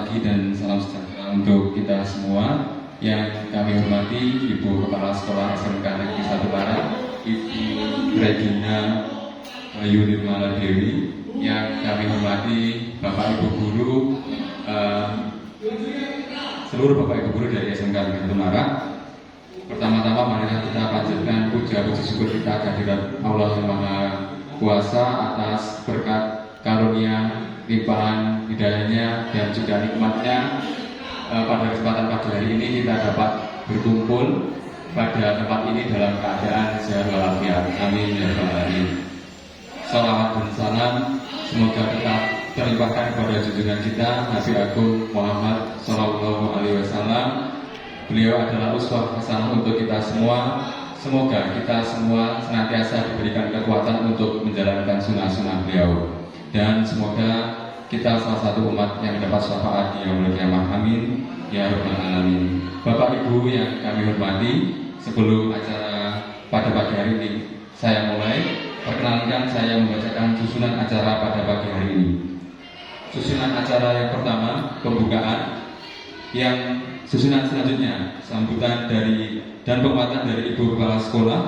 pagi dan salam sejahtera untuk kita semua. Yang kami hormati Ibu Kepala Sekolah SMK Negeri 1 Barat, Ibu Regina Yunimala Dewi. Yang kami hormati Bapak Ibu Guru, seluruh Bapak Ibu Guru dari SMK Negeri 1 Barat. Pertama-tama marilah kita panjatkan puja puji syukur kita kehadirat Allah yang Maha Kuasa atas berkat karunia, limpahan hidayahnya dan juga nikmatnya. Pada kesempatan pagi hari ini kita dapat berkumpul pada tempat ini dalam keadaan sehat walafiat. Amin ya rabbal alamin. Salawat dan salam semoga tetap terlimpahkan kepada junjungan kita Nabi Agung Muhammad Sallallahu Alaihi Wasallam. Beliau adalah uswah hasanah untuk kita semua. Semoga kita semua senantiasa diberikan kekuatan untuk menjalankan sunnah-sunnah beliau, dan semoga kita salah satu umat yang mendapat syafaat di yaumul qiyamah. Amin ya rabbal alamin. Bapak Ibu yang kami hormati, sebelum acara pada pagi hari ini saya mulai, perkenalkan saya membacakan susunan acara pada pagi hari ini. Susunan acara yang pertama pembukaan, yang susunan selanjutnya sambutan dari dan penguatan dari Ibu Kepala Sekolah,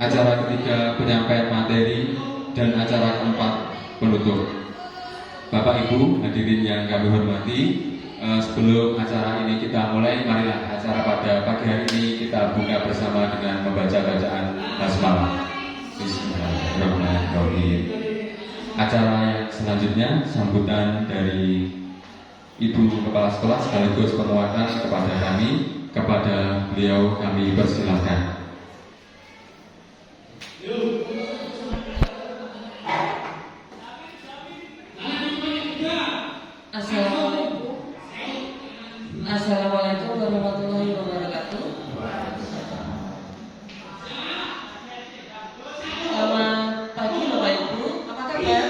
acara ketiga penyampaian materi, dan acara keempat penutup. Bapak Ibu hadirin yang kami hormati, sebelum acara ini kita mulai, marilah acara pada pagi hari ini kita buka bersama dengan membaca bacaan basmalah. Bismillahirrahmanirrahim. Acara yang selanjutnya sambutan dari Ibu Kepala Sekolah sekaligus penguatan kepada kami, kepada beliau kami persilahkan. Assalamualaikum warahmatullahi wabarakatuh. Selamat pagi Bapak Ibu, apa kabar?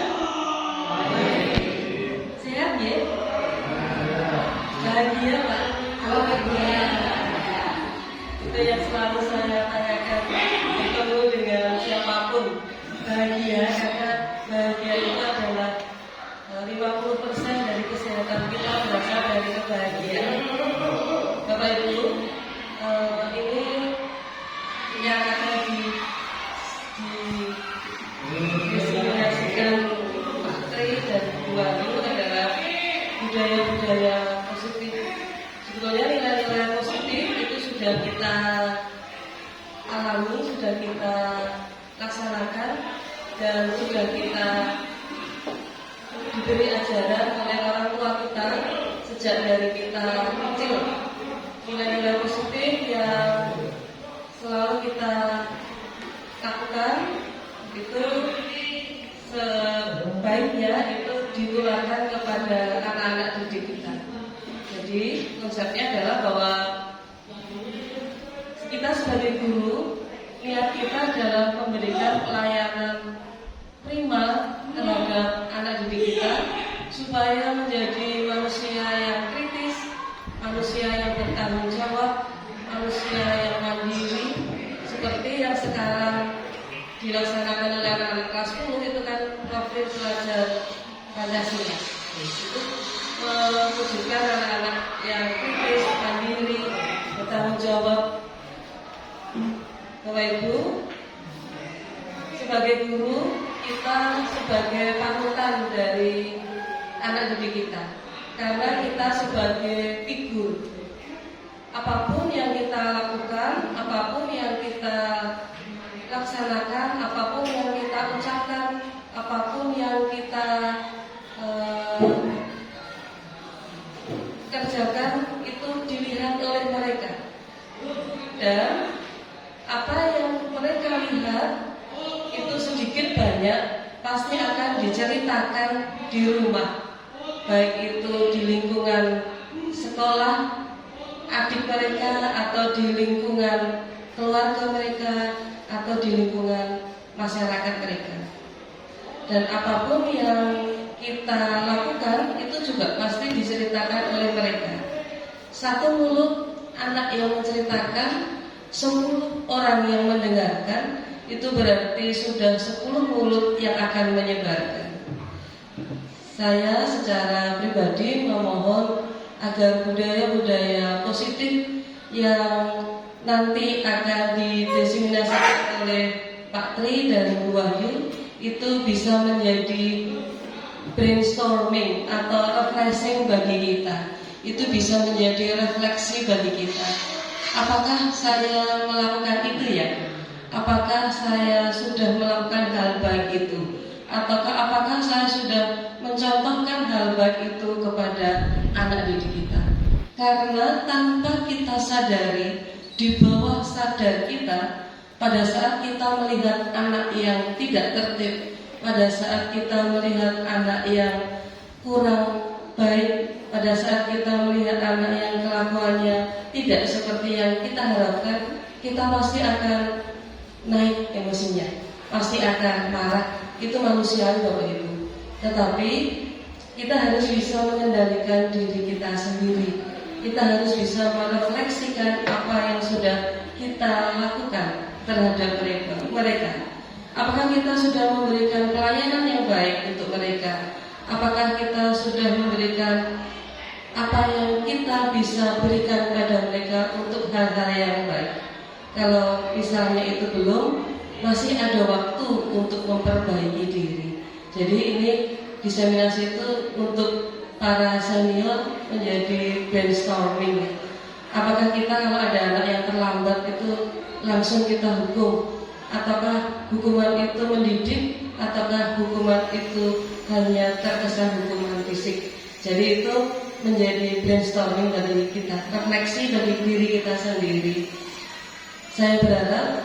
Sehat ya? Bahagia Pak? Bahagia. Itu yang selalu saya tanyakan bertemu dengan siapapun. Bahagia, karena bahagia itu adalah 50% dari kesehatan kita berasal dari kebahagiaan. Bapak Ibu, ini yang akan disimulasikan Pak Tri dan Bu Wahyu adalah budaya-budaya positif. Sebetulnya nilai-nilai positif itu sudah kita alami, sudah kita laksanakan, dan sudah kita diberi ajaran oleh orang tua kita sejak dari kita kecil. Nilai-nilai positif yang selalu kita lakukan itu sebaiknya itu ditularkan kepada anak-anak didik kita. Jadi konsepnya adalah bahwa kita sebagai guru, niat kita adalah memberikan pelayanan prima terhadap anak didik kita supaya menjadi manusia yang kritis, manusia yang bertanggung jawab, manusia yang mandiri, seperti yang sekarang dilaksanakan oleh anak-anak kelas 10 itu kan profil pelajar Pancasila. Itu mewujudkan anak-anak yang kritis, mandiri, bertanggung jawab. Bapak Ibu, sebagai guru kita sebagai panutan dari anak didik kita, karena kita sebagai figur. Apapun yang kita lakukan, apapun yang kita laksanakan, apapun yang kita ucapkan, apapun yang kita kerjakan, itu dilihat oleh mereka. Dan apa yang mereka lihat itu sedikit banyak pasti akan diceritakan di rumah, baik itu di lingkungan sekolah adik mereka, atau di lingkungan keluarga mereka, atau di lingkungan masyarakat mereka. Dan apapun yang kita lakukan itu juga pasti diceritakan oleh mereka. Satu mulut anak yang menceritakan, 10 orang yang mendengarkan, itu berarti sudah 10 mulut yang akan menyebarkan. Saya secara pribadi memohon agar budaya-budaya positif yang nanti akan didiseminasikan oleh Pak Tri dan Bu Wahyu itu bisa menjadi brainstorming atau refreshing bagi kita. Itu bisa menjadi refleksi bagi kita. Apakah saya melakukan itu ya? Apakah saya sudah melakukan hal baik itu? Apakah saya sudah mencontohkan hal baik itu kepada anak didik kita? Karena tanpa kita sadari, di bawah sadar kita, pada saat kita melihat anak yang tidak tertib, pada saat kita melihat anak yang kurang baik, pada saat kita melihat anak yang kelakuannya tidak seperti yang kita harapkan, kita pasti akan naik emosinya, pasti akan marah. Itu manusiawi Bapak Ibu. Tetapi kita harus bisa mengendalikan diri kita sendiri. Kita harus bisa merefleksikan apa yang sudah kita lakukan terhadap mereka. Apakah kita sudah memberikan pelayanan yang baik untuk mereka? Apakah kita sudah memberikan apa yang kita bisa berikan pada mereka untuk hal-hal yang baik? Kalau misalnya itu belum, masih ada waktu untuk memperbaiki diri. Jadi ini diseminasi itu untuk para senior menjadi brainstorming. Apakah kita kalau ada anak yang terlambat itu langsung kita hukum? Ataukah hukuman itu mendidik? Ataukah hukuman itu hanya terkesan hukuman fisik? Jadi itu menjadi brainstorming dari kita, refleksi dari diri kita sendiri. Saya berharap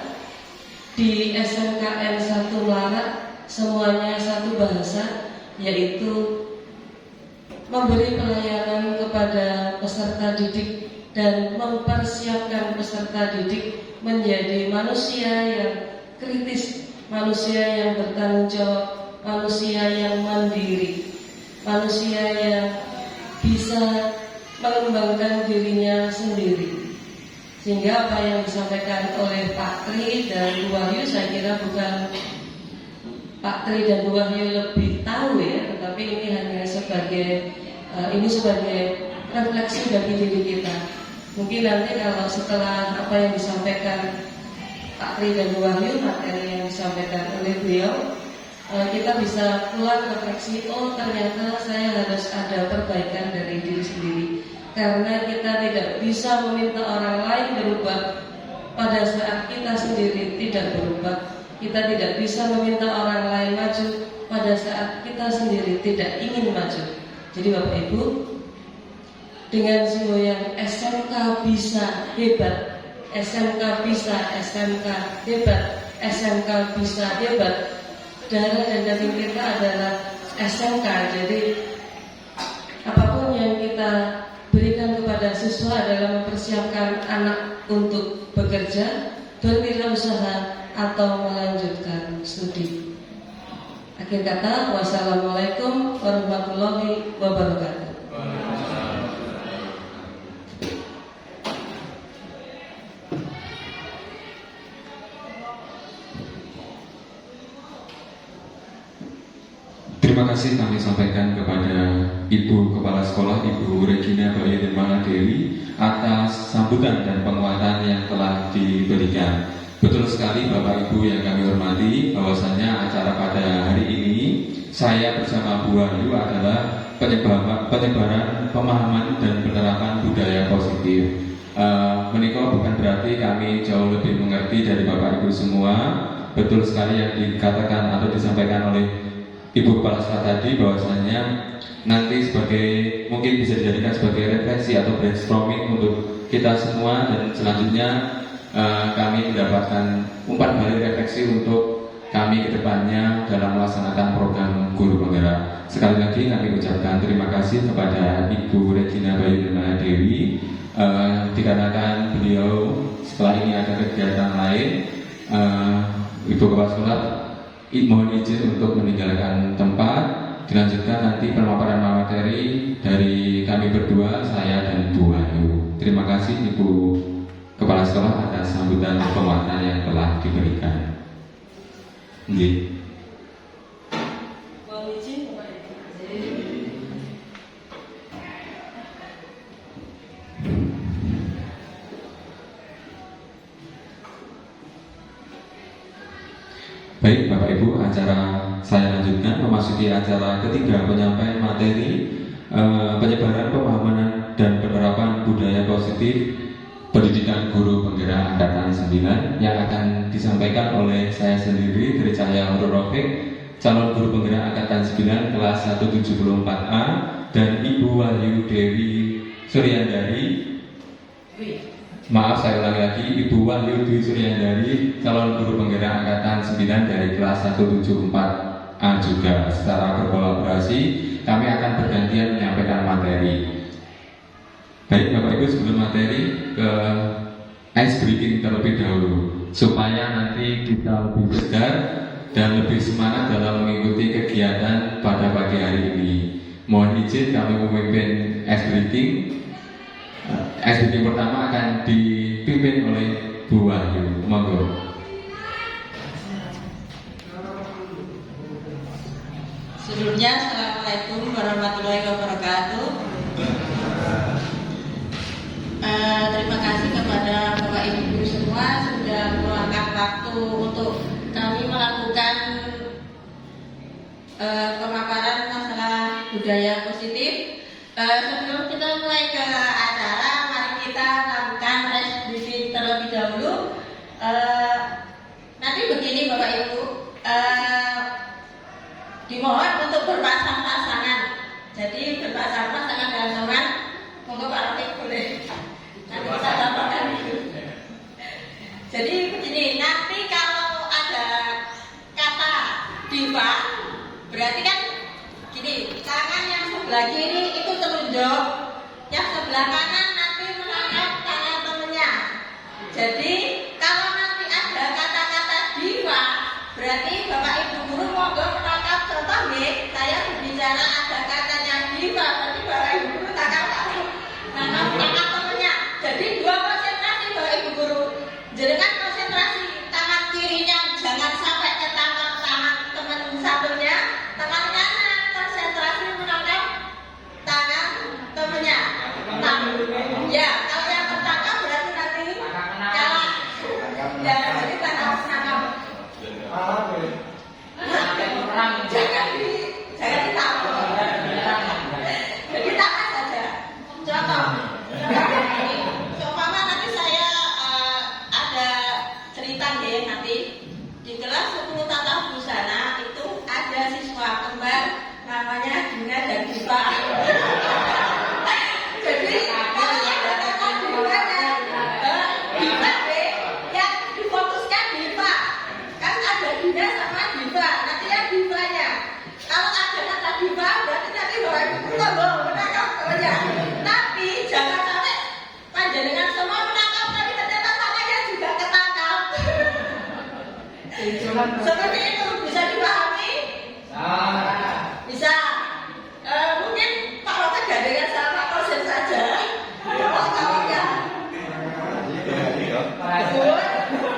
di SMKN 1 Melarat semuanya satu bahasa, yaitu memberi pelayanan kepada peserta didik dan mempersiapkan peserta didik menjadi manusia yang kritis, manusia yang bertanggung jawab, manusia yang mandiri, manusia yang bisa mengembangkan dirinya sendiri. Sehingga apa yang disampaikan oleh Pak Tri dan Bu Wahyu, saya kira bukan Pak Tri dan Bu Wahyu lebih tahu ya, tetapi ini hanya sebagai refleksi bagi diri kita. Mungkin nanti kalau setelah apa yang disampaikan Pak Tri dan Bu Wahyu, materi yang disampaikan oleh beliau, kita bisa pulang refleksi, oh ternyata saya harus ada perbaikan dari diri sendiri. Karena kita tidak bisa meminta orang lain berubah pada saat kita sendiri tidak berubah. Kita tidak bisa meminta orang lain maju pada saat kita sendiri tidak ingin maju. Jadi Bapak Ibu, dengan semboyan SMK bisa hebat, SMK bisa, SMK hebat, SMK bisa hebat. Darah dan daging kita adalah SMK. Jadi apapun yang kita berikan kepada siswa adalah mempersiapkan anak untuk bekerja, berwirausaha, atau melanjutkan studi. Akhir kata, wassalamualaikum warahmatullahi wabarakatuh. Terima kasih kami sampaikan kepada Ibu Kepala Sekolah, Ibu Regina Bayu Nirmala Dewi atas sambutan dan penguatan yang telah diberikan. Betul sekali Bapak Ibu yang kami hormati, bahwasanya acara pada hari ini saya bersama Bu Wahyu adalah penyebaran pemahaman dan penerapan budaya positif. Menikah bukan berarti kami jauh lebih mengerti dari Bapak Ibu semua. Betul sekali yang dikatakan atau disampaikan oleh Ibu Kepala Sekolah tadi, bahwasanya nanti mungkin bisa dijadikan sebagai refleksi atau brainstorming untuk kita semua, dan selanjutnya kami mendapatkan umpan balik refleksi untuk kami ke depannya dalam melaksanakan program Guru Penggerak. Sekali lagi kami ucapkan terima kasih kepada Ibu Regina Bayu Nirmala Dewi, dikarenakan beliau setelah ini ada kegiatan lain. Ibu Kepala Sekolah mohon izin untuk meninggalkan tempat. Dilanjutkan nanti pemaparan materi dari kami berdua, saya dan Bu Wahyu. Terima kasih Ibu Kepala Sekolah atas sambutan penguatan yang telah diberikan. Mohon izin Bapak Ibu. acara saya lanjutkan, memasuki acara ketiga, penyampaian materi penyebaran pemahaman dan penerapan budaya positif pendidikan guru penggerak angkatan 9 yang akan disampaikan oleh saya sendiri, Tri Cahya Nurul Rafiq, calon guru penggerak angkatan 9 kelas 174A, dan Ibu Wahyu Dewi Suryandari. Maaf, saya ulangi lagi, Ibu Wahyu Dewi Suryandari, calon guru penggerak angkatan 9 dari kelas 174A juga. Secara berkolaborasi, kami akan bergantian menyampaikan materi. Baik Bapak Ibu, sebelum materi ke ice breaking terlebih dahulu, supaya nanti kita lebih segar dan lebih semangat dalam mengikuti kegiatan pada pagi hari ini. Mohon izin kami memimpin ice breaking. Ice breaking pertama akan dipimpin oleh Bu Wahyu. Monggo. Sebelumnya, Assalamualaikum warahmatullahi wabarakatuh. Terima kasih kepada Bapak Ibu semua sudah meluangkan waktu untuk kami melakukan pemaparan masalah budaya positif. Sebelum kita mulai ke acara, mari kita lakukan ice breaking terlebih dahulu. Nanti begini Bapak Ibu, dimohon untuk berpasang-pasangan. Jadi berpasang-pasangan dengan teman. Monggo Pak Rafiq boleh. Nanti kita tambahkan itu. Jadi begini, nanti kalau ada kata diva, berarti kan gini, tangan yang sebelah kiri itu telunjuk, yang sebelah kanan nanti menangkap tangan temennya. Jadi kalau nanti ada kata-kata diva, berarti Bapak Ibu guru monggo menangkap. Contoh nih, saya berbicara ada katanya diva, berarti Bapak Ibu guru tangkap temennya. Jadi dua konsentrasi Bapak Ibu guru. Jangan konsentrasi tangan kirinya jangan sampai ketangkap tangan teman satunya, tangan kanan konsentrasi menangkap tangan temennya. Ya, kalau yang tertangkap berarti nanti kalah. Ya, jadi tangkap. Jangan ditangkap. Jadi tangan saja. Contoh. Seumpama nanti saya ada cerita nih, nanti di kelas 10 tata busana itu ada siswa kembar namanya Dina dan Diva. Jadi kalau ada kata Diva dan Diva yang difokuskan Diva, kan ada Dina sama Diva, nanti yang Divanya. Kalau ada kata Diva berarti nanti Bapak Ibu tombol menangkap temannya. Tapi jangan sampai panjenengan semua menangkap tapi ternyata tangannya juga ketangkap. Seperti itu bisa dipahami? Bisa. Mungkin Pak Rosa gandengan sama Pak Kosen saja. Kalau enggak,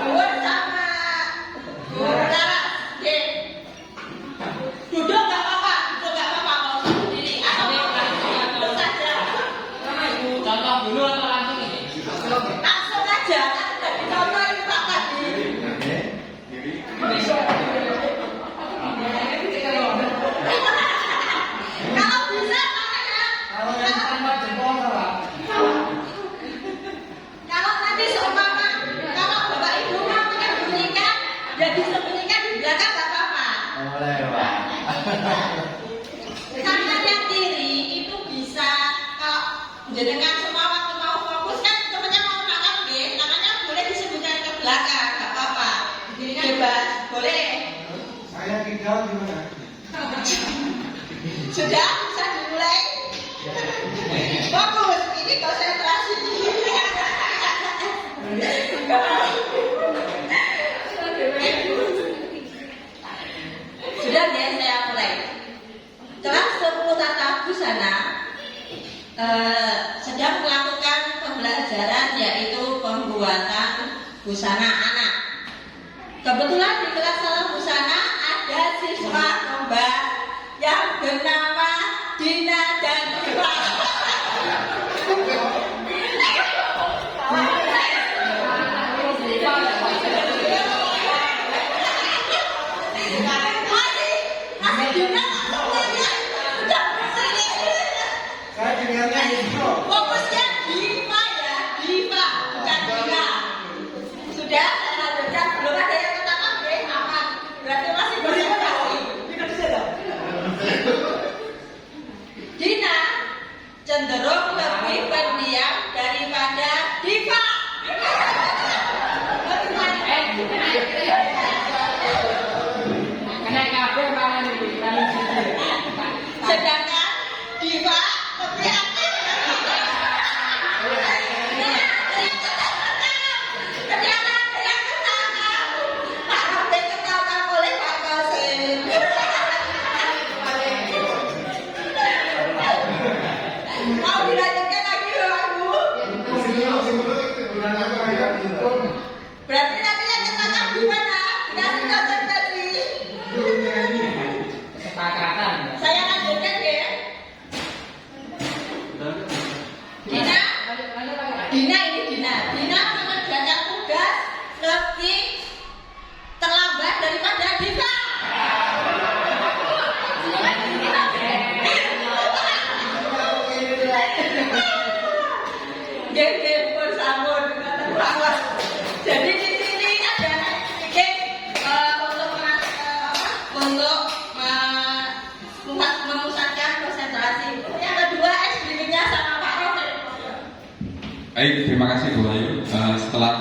Bun sama Bu Laras. Duduk nggak apa-apa, kalau sendiri atau duduk saja. Contoh dulu atau langsung ini? Langsung aja, kan sudah dicontoh ini Pak tadi. Kalau bisa makanya. Kalau yang tanpa jempol salah. Kalau nanti seumpama kalau Bapak Ibu mau menyembunyikan, ya disembunyikan di belakang nggak apa-apa. Boleh Pak. Tangan yang kiri itu bisa kalau jenengan semua waktu mau fokus kan temennya mau nangkap deh, tangannya boleh disembunyikan ke belakang, nggak apa-apa. Bebas, boleh. Saya tinggal gimana? Sudah bisa dimulai. Fokus, ini konsentrasi. Sudah ya, saya mulai. Kelas 10 tata busana sedang melakukan pembelajaran yaitu pembuatan busana anak. Kebetulan di kelas tata busana ada siswa kembar yang bernama Dina dan Diva. Nggih, pun sampun ngoten mawon. Jadi di sini ada sedikit untuk memusatkan konsentrasi. Yang kedua SBK-nya sama Pak Rofi. Baik, terima kasih Bu Ayu. Setelah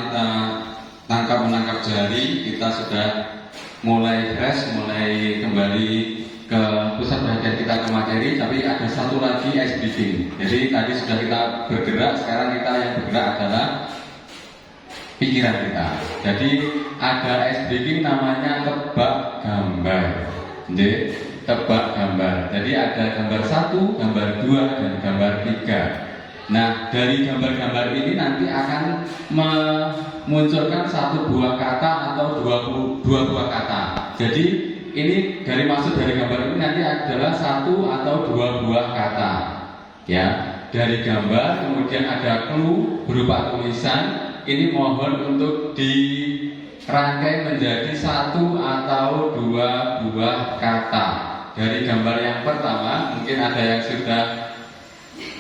kita menangkap jari, kita sudah mulai fresh, mulai kembali ke pusat perhatian kita ke materi. Tapi ada satu lagi ice breaking. Jadi tadi sudah kita bergerak, sekarang kita yang bergerak adalah pikiran kita. Jadi ada ice breaking namanya tebak gambar. Jadi tebak gambar. Jadi ada gambar 1, gambar 2, dan gambar 3. Nah, dari gambar-gambar ini nanti akan memunculkan satu buah kata atau dua buah kata. Jadi ini dari maksud dari gambar ini nanti adalah satu atau dua buah kata. Ya, dari gambar kemudian ada clue berupa tulisan. Ini mohon untuk dirangkai menjadi satu atau dua buah kata. Dari gambar yang pertama mungkin ada yang sudah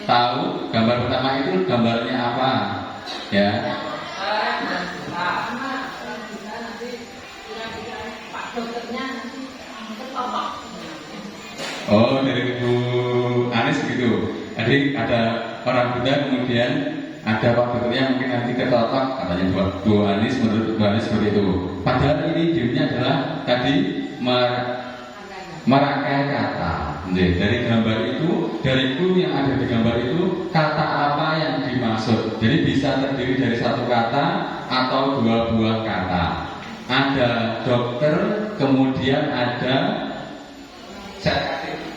tahu gambar pertama itu gambarnya apa, ya? Oh, dari Bu Anis gitu. Jadi ada orang Buddha, kemudian ada Pak Dokternya mungkin nanti ketotok katanya Bu Anis, menurut Bu Anis seperti itu. Padahal ini idenya adalah tadi merangkai kata. Dari gambar itu, dari clue yang ada di gambar itu, kata apa yang dimaksud. Jadi bisa terdiri dari satu kata atau dua buah kata. Ada dokter, kemudian ada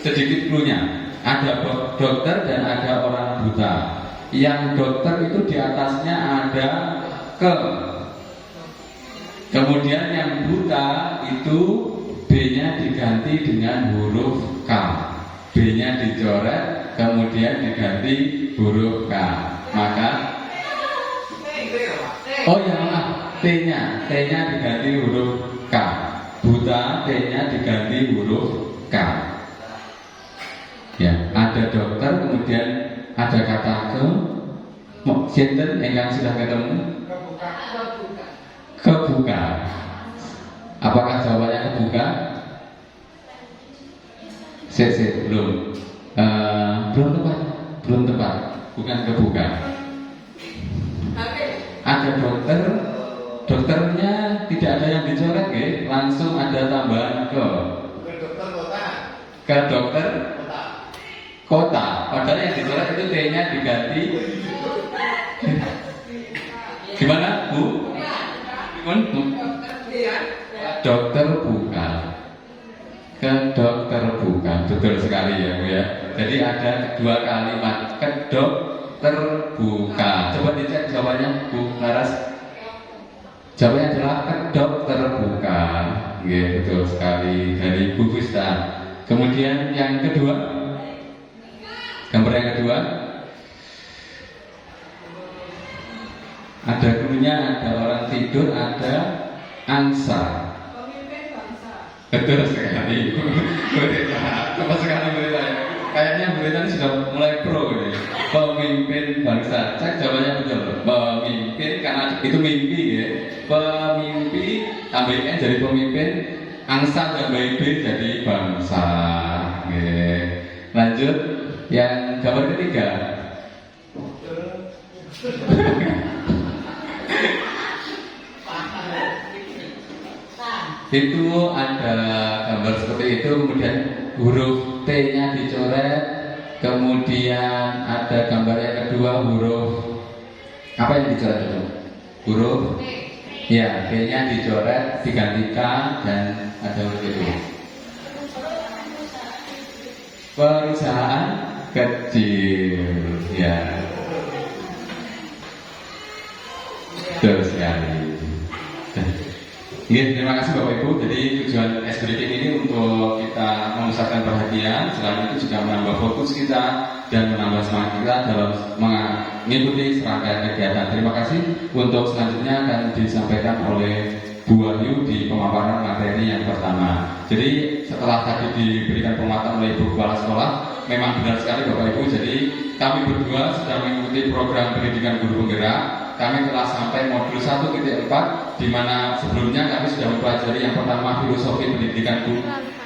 sedikit clue-nya. Ada dokter dan ada orang buta. Yang dokter itu di atasnya ada ke. Kemudian yang buta itu B-nya diganti dengan huruf K. B-nya dicoret, kemudian diganti huruf K. Maka oh ya maaf, T-nya diganti huruf K. Buta, T-nya diganti huruf K. Ya, ada dokter, kemudian ada kata ke. Sinten yang sudah ketemu? Kebuka. Apakah jawabannya kebuka? Belum. Belum tepat. Bukan kebuka. Ada dokter, dokternya tidak ada yang dicoret, langsung ada tambahan ke. Ke dokter kota. Padahal yang dicoret itu T-nya diganti. Gimana, Bu? Dokter bukan. Ke dokter bukan. Betul sekali ya Bu ya. Jadi ada dua kalimat. Ke dokter bukan. Coba dicek jawabannya Bu Laras. Jawabannya adalah ke dokter bukan. Ya, betul sekali dari Bu Gusta. Kemudian yang kedua, gambar yang kedua, ada clue-nya, ada orang tidur, ada angsa. Betul sekali. Tepat sekali berita. Kayaknya berita ini sudah mulai pro ini. Pemimpin bangsa. Cek jawabannya betul. Pemimpin karena itu mimpi ya. Pemimpi tambah N jadi pemimpin, angsa tambah B jadi bangsa. Oke. Lanjut yang gambar ketiga. Itu ada gambar seperti itu, kemudian huruf T-nya dicoret, kemudian ada gambar yang kedua huruf apa yang dicoret itu? Huruf ya, T-nya dicoret diganti K dan ada huruf itu. Perusahaan kecil ya. Betul sekali. Ya, terima kasih Bapak Ibu. Jadi tujuan ice breaking ini untuk kita memusatkan perhatian, selain itu juga menambah fokus kita dan menambah semangat kita dalam mengikuti serangkaian kegiatan. Terima kasih. Untuk selanjutnya akan disampaikan oleh Bu Wahyu di pemaparan materi yang pertama. Jadi setelah tadi diberikan penguatan oleh Ibu Kepala Sekolah, memang benar sekali Bapak Ibu. Jadi kami berdua sedang mengikuti program pendidikan guru penggerak. Kami telah sampai modul 1.4, di mana sebelumnya kami sudah mempelajari yang pertama filosofi pendidikan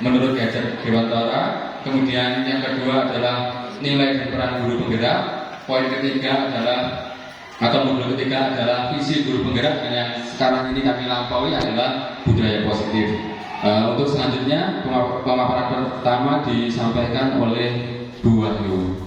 menurut Gadjat Dewantara. Kemudian yang kedua adalah nilai dan peran guru penggerak. Poin ketiga adalah atau modul ketiga adalah visi guru penggerak, dan yang sekarang ini kami lampaui adalah budaya positif. Untuk selanjutnya pemaparan pertama disampaikan oleh Bu Wahyu.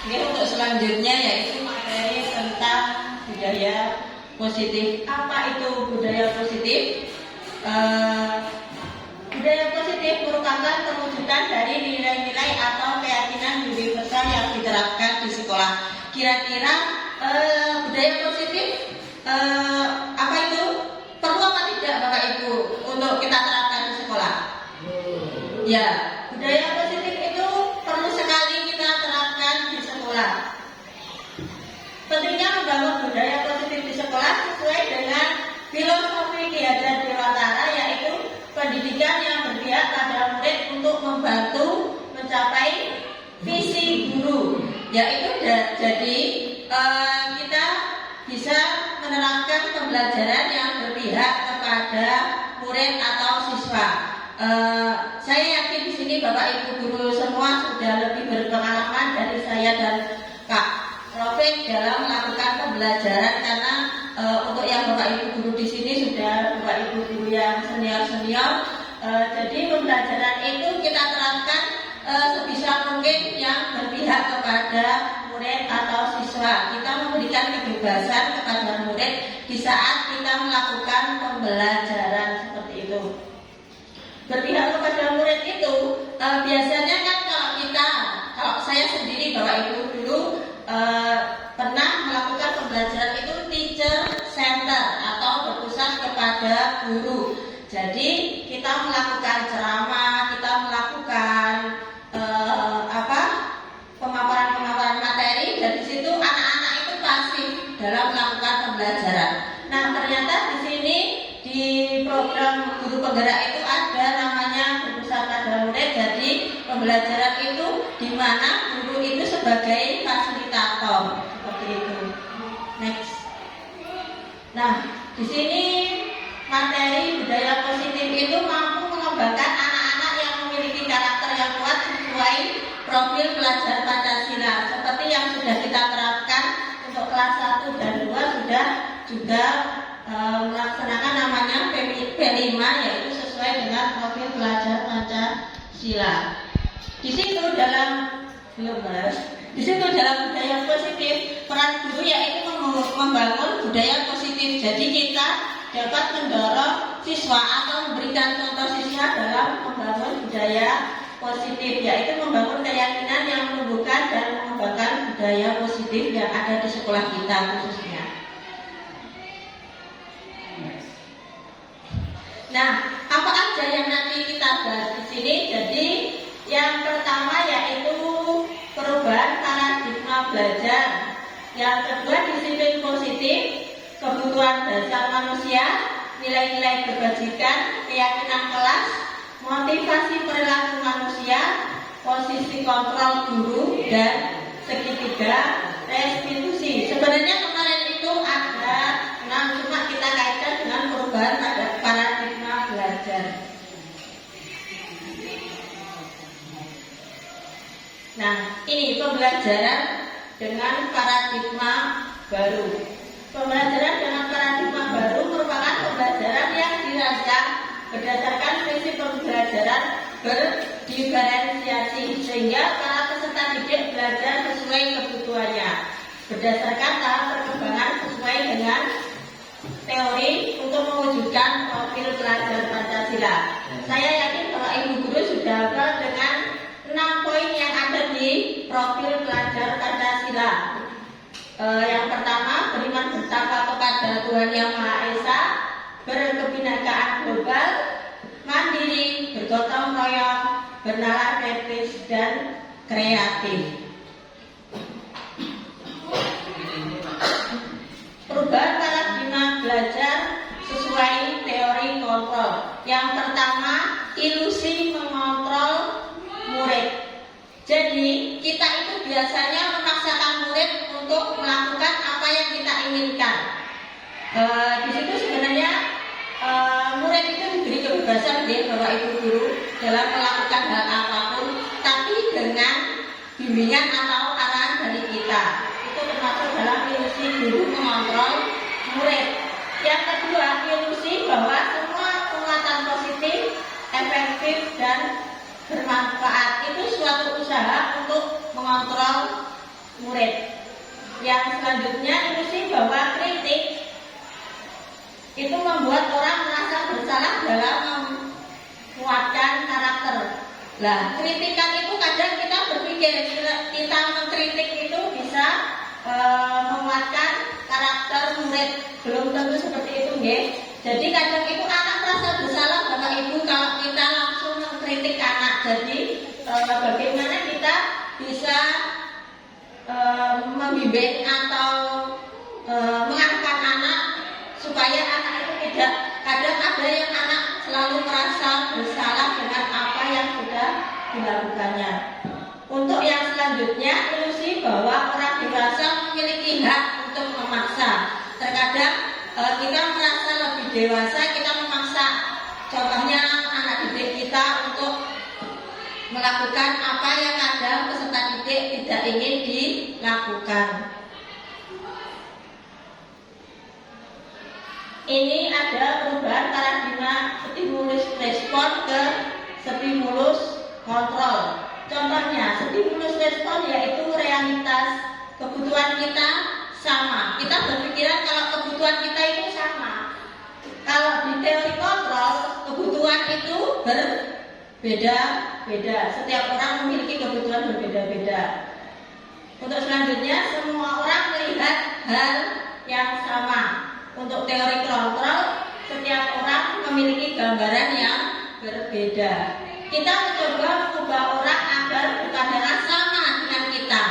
Ini untuk selanjutnya yaitu materi tentang budaya positif. Apa itu budaya positif? Budaya positif merupakan perwujudan dari nilai-nilai atau keyakinan universal yang diterapkan di sekolah. Kira-kira budaya positif apa itu? Perlu apa tidak Bapak Ibu untuk kita terapkan di sekolah? Ya, budaya positif itu perlu sekali kita terapkan di sekolah. Pentingnya membangun budaya positif di sekolah sesuai dengan filosofi Ki Hajar Dewantara, yaitu pendidikan yang berpihak pada murid untuk membantu mencapai visi guru, yaitu jadi kita bisa menerapkan pembelajaran yang berpihak kepada murid atau siswa. Saya yakin di sini Bapak Ibu guru semua sudah lebih berpengalaman dari saya dan Kak Rofik dalam melakukan pembelajaran, karena untuk yang Bapak Ibu guru di sini sudah Bapak Ibu guru yang senior. Jadi pembelajaran itu kita terapkan sebisa mungkin yang berpihak kepada murid atau siswa. Kita memberikan kebebasan kepada murid di saat kita melakukan pembelajaran seperti itu. Berpihak kepada murid itu biasanya kan kalau saya sendiri Bapak Ibu dulu pernah melakukan pembelajaran itu teacher center atau berpusat kepada guru. Jadi kita melakukan ceramah, kita melakukan pemaparan materi, dan di situ anak-anak itu pasif dalam melakukan pembelajaran. Nah, ternyata di sini di program guru penggerak itu ada namanya berpusat pada murid. Jadi pembelajaran itu di mana guru itu sebagai fasilitator, seperti itu. Next. Nah, di sini materi budaya positif itu mampu mengembangkan anak-anak yang memiliki karakter yang kuat sesuai profil pelajar Pancasila, seperti yang sudah kita terapkan untuk kelas 1 dan 2 sudah juga melaksanakan namanya P5, yaitu sesuai dengan profil pelajar Pancasila. Di situ dalam budaya positif, peran guru yaitu membangun budaya positif. Jadi kita dapat mendorong siswa atau memberikan contoh siswa dalam membangun budaya positif, yaitu membangun keyakinan yang menumbuhkan dan mengembangkan budaya positif yang ada di sekolah kita khususnya. Nah, apa aja yang nanti kita bahas di sini? Jadi yang pertama yaitu perubahan paradigma belajar. Yang kedua disiplin positif, kebutuhan dasar manusia, nilai-nilai kebajikan, keyakinan kelas, motivasi perilaku manusia, posisi kontrol guru, dan segitiga restitusi. Sebenarnya kemarin itu ada 6, cuma kita kaitkan dengan perubahan pada paradigma belajar. Nah, ini pembelajaran dengan paradigma baru. Pembelajaran dengan paradigma baru merupakan pembelajaran yang dirancang berdasarkan prinsip pembelajaran berdiferensiasi, sehingga para peserta didik belajar sesuai kebutuhannya berdasarkan tahap perkembangan sesuai dengan teori untuk mewujudkan profil pelajar Pancasila. Saya yakin bahwa Ibu Guru sudah hafal dengan 6 poin yang ada di profil pelajar Pancasila. Yang pertama, beriman bertakwa kepada Tuhan Yang Maha Esa, berkebinekaan global, mandiri, bergotong royong, bernalar kritis dan kreatif. Perubahan paradigma belajar sesuai teori kontrol. Yang pertama, ilusi mengontrol murid. Jadi kita itu biasanya memaksakan murid untuk melakukan apa yang kita inginkan. Di situ sebenarnya murid itu diberi kebebasan ya, Bapak Ibu guru dalam melakukan hal apapun, tapi dengan bimbingan atau arahan dari kita. Itu termasuk dalam ilusi guru mengontrol murid. Yang kedua, ilusi bahwa semua penguatan positif, efektif dan bermanfaat itu suatu usaha untuk mengontrol murid. Yang selanjutnya, ilusi bahwa kritik itu membuat orang merasa bersalah dalam menguatkan karakter. Nah, kritikan itu kadang kita berpikir kita mengkritik itu bisa menguatkan karakter murid. Belum tentu seperti itu, nggih. Jadi kadang itu anak merasa bersalah Bapak Ibu kalau kita langsung mengkritik anak. Jadi bagaimana kita bisa membimbing atau mengarahkan anak supaya anak itu tidak, kadang ada yang anak selalu merasa bersalah dengan apa yang sudah dilakukannya. Untuk yang selanjutnya, ilusi bahwa orang dewasa memiliki hak untuk memaksa. Terkadang kita merasa lebih dewasa, kita memaksa contohnya anak didik kita untuk melakukan apa yang kadang peserta didik tidak ingin dilakukan. Ini ada perubahan paradigma stimulus respon ke stimulus kontrol. Contohnya, stimulus respon yaitu realitas kebutuhan kita sama. Kita berpikiran kalau kebutuhan kita itu sama. Kalau di teori kontrol, kebutuhan itu berbeda-beda. Setiap orang memiliki kebutuhan berbeda-beda. Untuk selanjutnya, semua orang melihat hal yang sama. Untuk teori kontrol, setiap orang memiliki gambaran yang berbeda. Kita mencoba mengubah orang agar berpandangan sama dengan kita.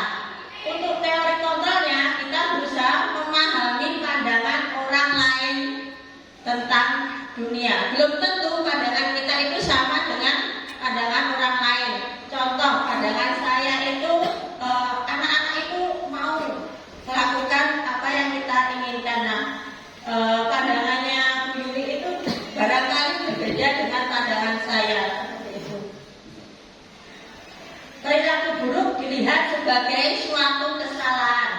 Untuk teori kontrolnya, kita berusaha memahami pandangan orang lain tentang dunia. Belum tentu pandangan kita itu sama dengan pandangan orang lain. Contoh, pandangan saya itu anak-anak itu mau melakukan apa yang kita inginkan. Nah, pandangannya Bu Yuli itu barangkali berbeda dengan pandangan saya. Perilaku buruk dilihat sebagai suatu kesalahan.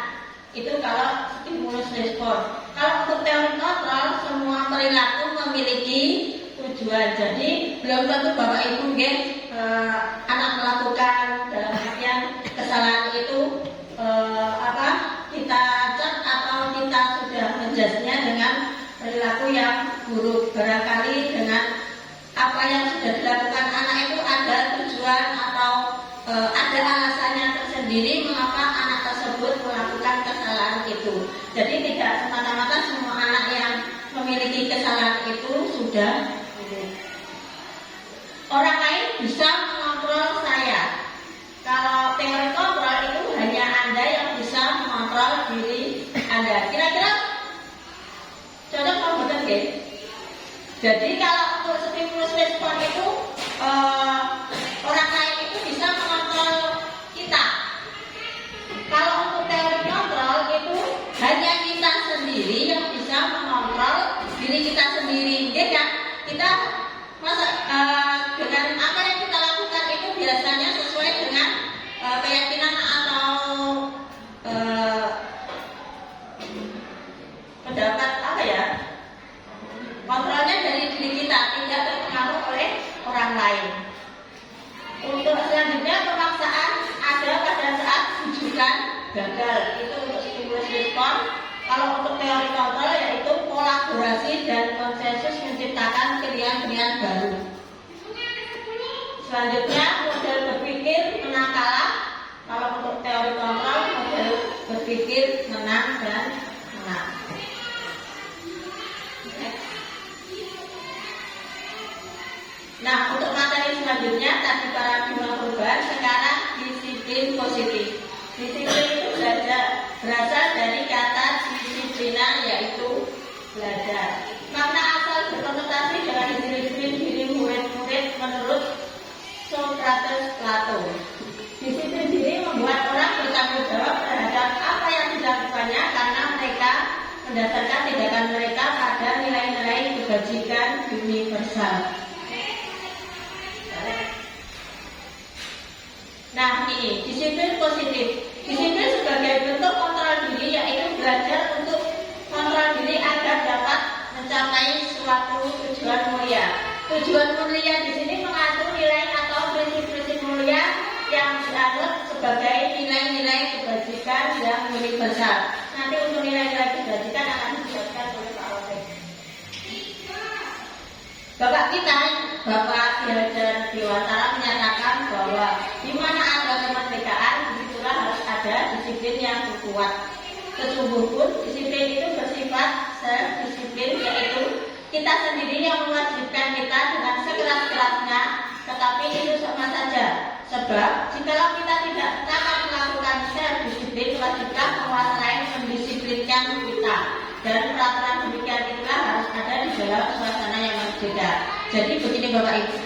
Itu kalau stimulus respon. Kalau untuk teori kontrol, semua perilaku memiliki tujuan. Jadi belum tentu Bapak Ibu anak melakukan dalam artian kesalahan itu kita cat atau kita sudah menjudge-nya dengan perilaku yang buruk. Barangkali dengan apa yang sudah dilakukan anak itu ada tujuan atau ada alasannya tersendiri mengapa anak tersebut melakukan kesalahan itu. Jadi tidak semata-mata semua anak yang memiliki kesalahan itu sudah orang lain bisa mengontrol saya. Kalau teori kontrol itu hanya Anda yang bisa mengontrol diri Anda. Kira-kira cocok apa betul nggih? Jadi kalau untuk stimulus respon itu orang lain itu bisa mengontrol kita. Kalau untuk teori kontrol itu hanya kita sendiri yang bisa mengontrol diri kita sendiri. Nggih kan? Kita masa dengan apa yang kita lakukan itu biasanya sesuai dengan keyakinan atau pendapat apa ya? Kontrolnya dari diri kita, tidak terpengaruh oleh orang lain. Untuk selanjutnya, pemaksaan ada pada saat rujukan gagal. Itu untuk stimulus respon. Kalau untuk teori kontrol yaitu kolaborasi dan konsensus menciptakan pilihan-pilihan baru. Selanjutnya, model berpikir menang kalah. Kalau untuk teori kontrol, model berpikir menang dan menang. Nah, untuk materi selanjutnya tadi paradigma mendasarkan tindakan mereka pada nilai-nilai kebajikan universal. Nah, ini disiplin positif. Disiplin sebagai bentuk kontrol diri, yaitu belajar untuk kontrol diri agar dapat mencapai suatu tujuan mulia. Tujuan mulia di sini mengatur nilai atau prinsip-prinsip mulia yang dianut sebagai nilai-nilai kebajikan yang universal. Nanti untuk nilai-nilai kebajikan akan dijelaskan oleh Pak Rofik. Bapak kita, Bapak Dihajar Dewantara menyatakan bahwa di mana ada kemerdekaan, disitulah harus ada disiplin yang kuat. Sesungguhnya pun disiplin itu bersifat self-disiplin, yaitu kita sendiri yang mewajibkan kita dengan sekeras-kerasnya, tetapi itu sama saja. Sebab jikalau kita tidak dapat melakukan self-disiplin, wajibkah penguasa lain mendisiplinkan kita. Dan peraturan demikian itulah harus ada di dalam suasana yang berbeda. Jadi begini Bapak Ibu,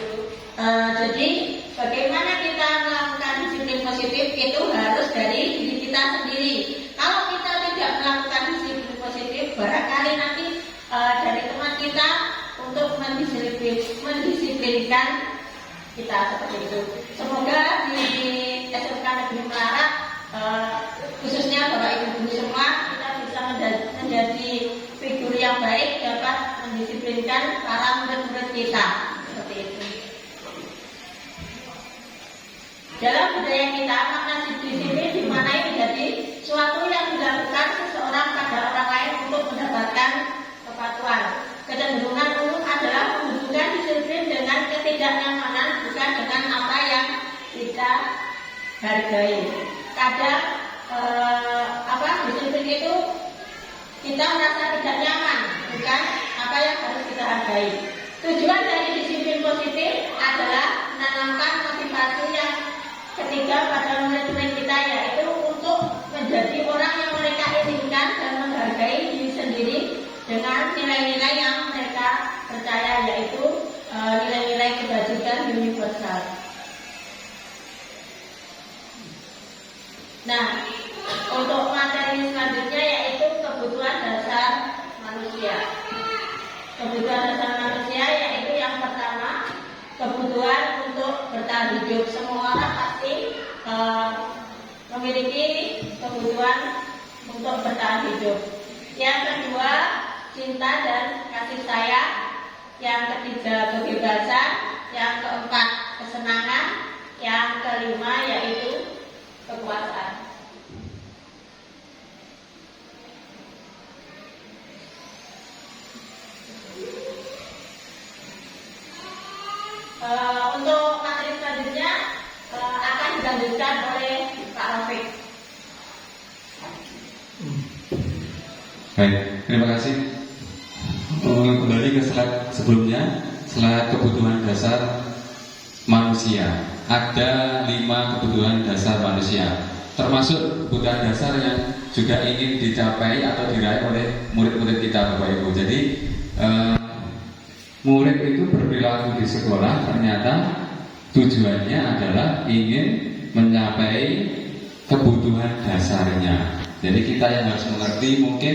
jadi bagaimana kita melakukan disiplin positif itu harus dari diri kita sendiri. Kalau kita tidak melakukan disiplin positif, barangkali nanti dari teman kita untuk mendisiplinkan kita seperti itu. Semoga di SMK Negeri Melarat, khususnya Bapak Ibu Guru semua, kita bisa menjadi figur yang baik, dapat mendisiplinkan para murid-murid kita seperti itu. Dalam budaya kita, makna disiplin dimaknai menjadi suatu yang dilakukan seseorang pada orang lain untuk mendapatkan kepatuhan. Kecenderungan umum adalah menghubungkan disiplin dengan ketidaknyamanan, bukan dengan apa yang kita hargai. Kadang disiplin itu kita merasa tidak nyaman, bukan apa yang harus kita hargai. Tujuan dari disiplin positif adalah menanamkan motivasi yang ketiga pada murid-murid kita, yaitu untuk menjadi orang yang mereka inginkan dan menghargai diri sendiri dengan nilai-nilai yang mereka percaya, yaitu nilai-nilai kebajikan universal. Nah, untuk materi selanjutnya yaitu kebutuhan dasar manusia. Kebutuhan dasar manusia yaitu yang pertama, kebutuhan untuk bertahan hidup. Semua orang pasti memiliki kebutuhan untuk bertahan hidup. Yang kedua, cinta dan kasih sayang. Yang ketiga, kebebasan. Yang keempat, kesenangan. Yang kelima yaitu kekuasaan. Untuk materi selanjutnya akan dilanjutkan oleh Pak Rofik. Baik, terima kasih. Kembali ke slide sebelumnya, slide kebutuhan dasar manusia. Ada 5 kebutuhan dasar manusia, termasuk kebutuhan dasar yang juga ingin dicapai atau diraih oleh murid-murid kita, Bapak Ibu. Jadi murid itu berperilaku di sekolah ternyata tujuannya adalah ingin mencapai kebutuhan dasarnya. Jadi kita yang harus mengerti, mungkin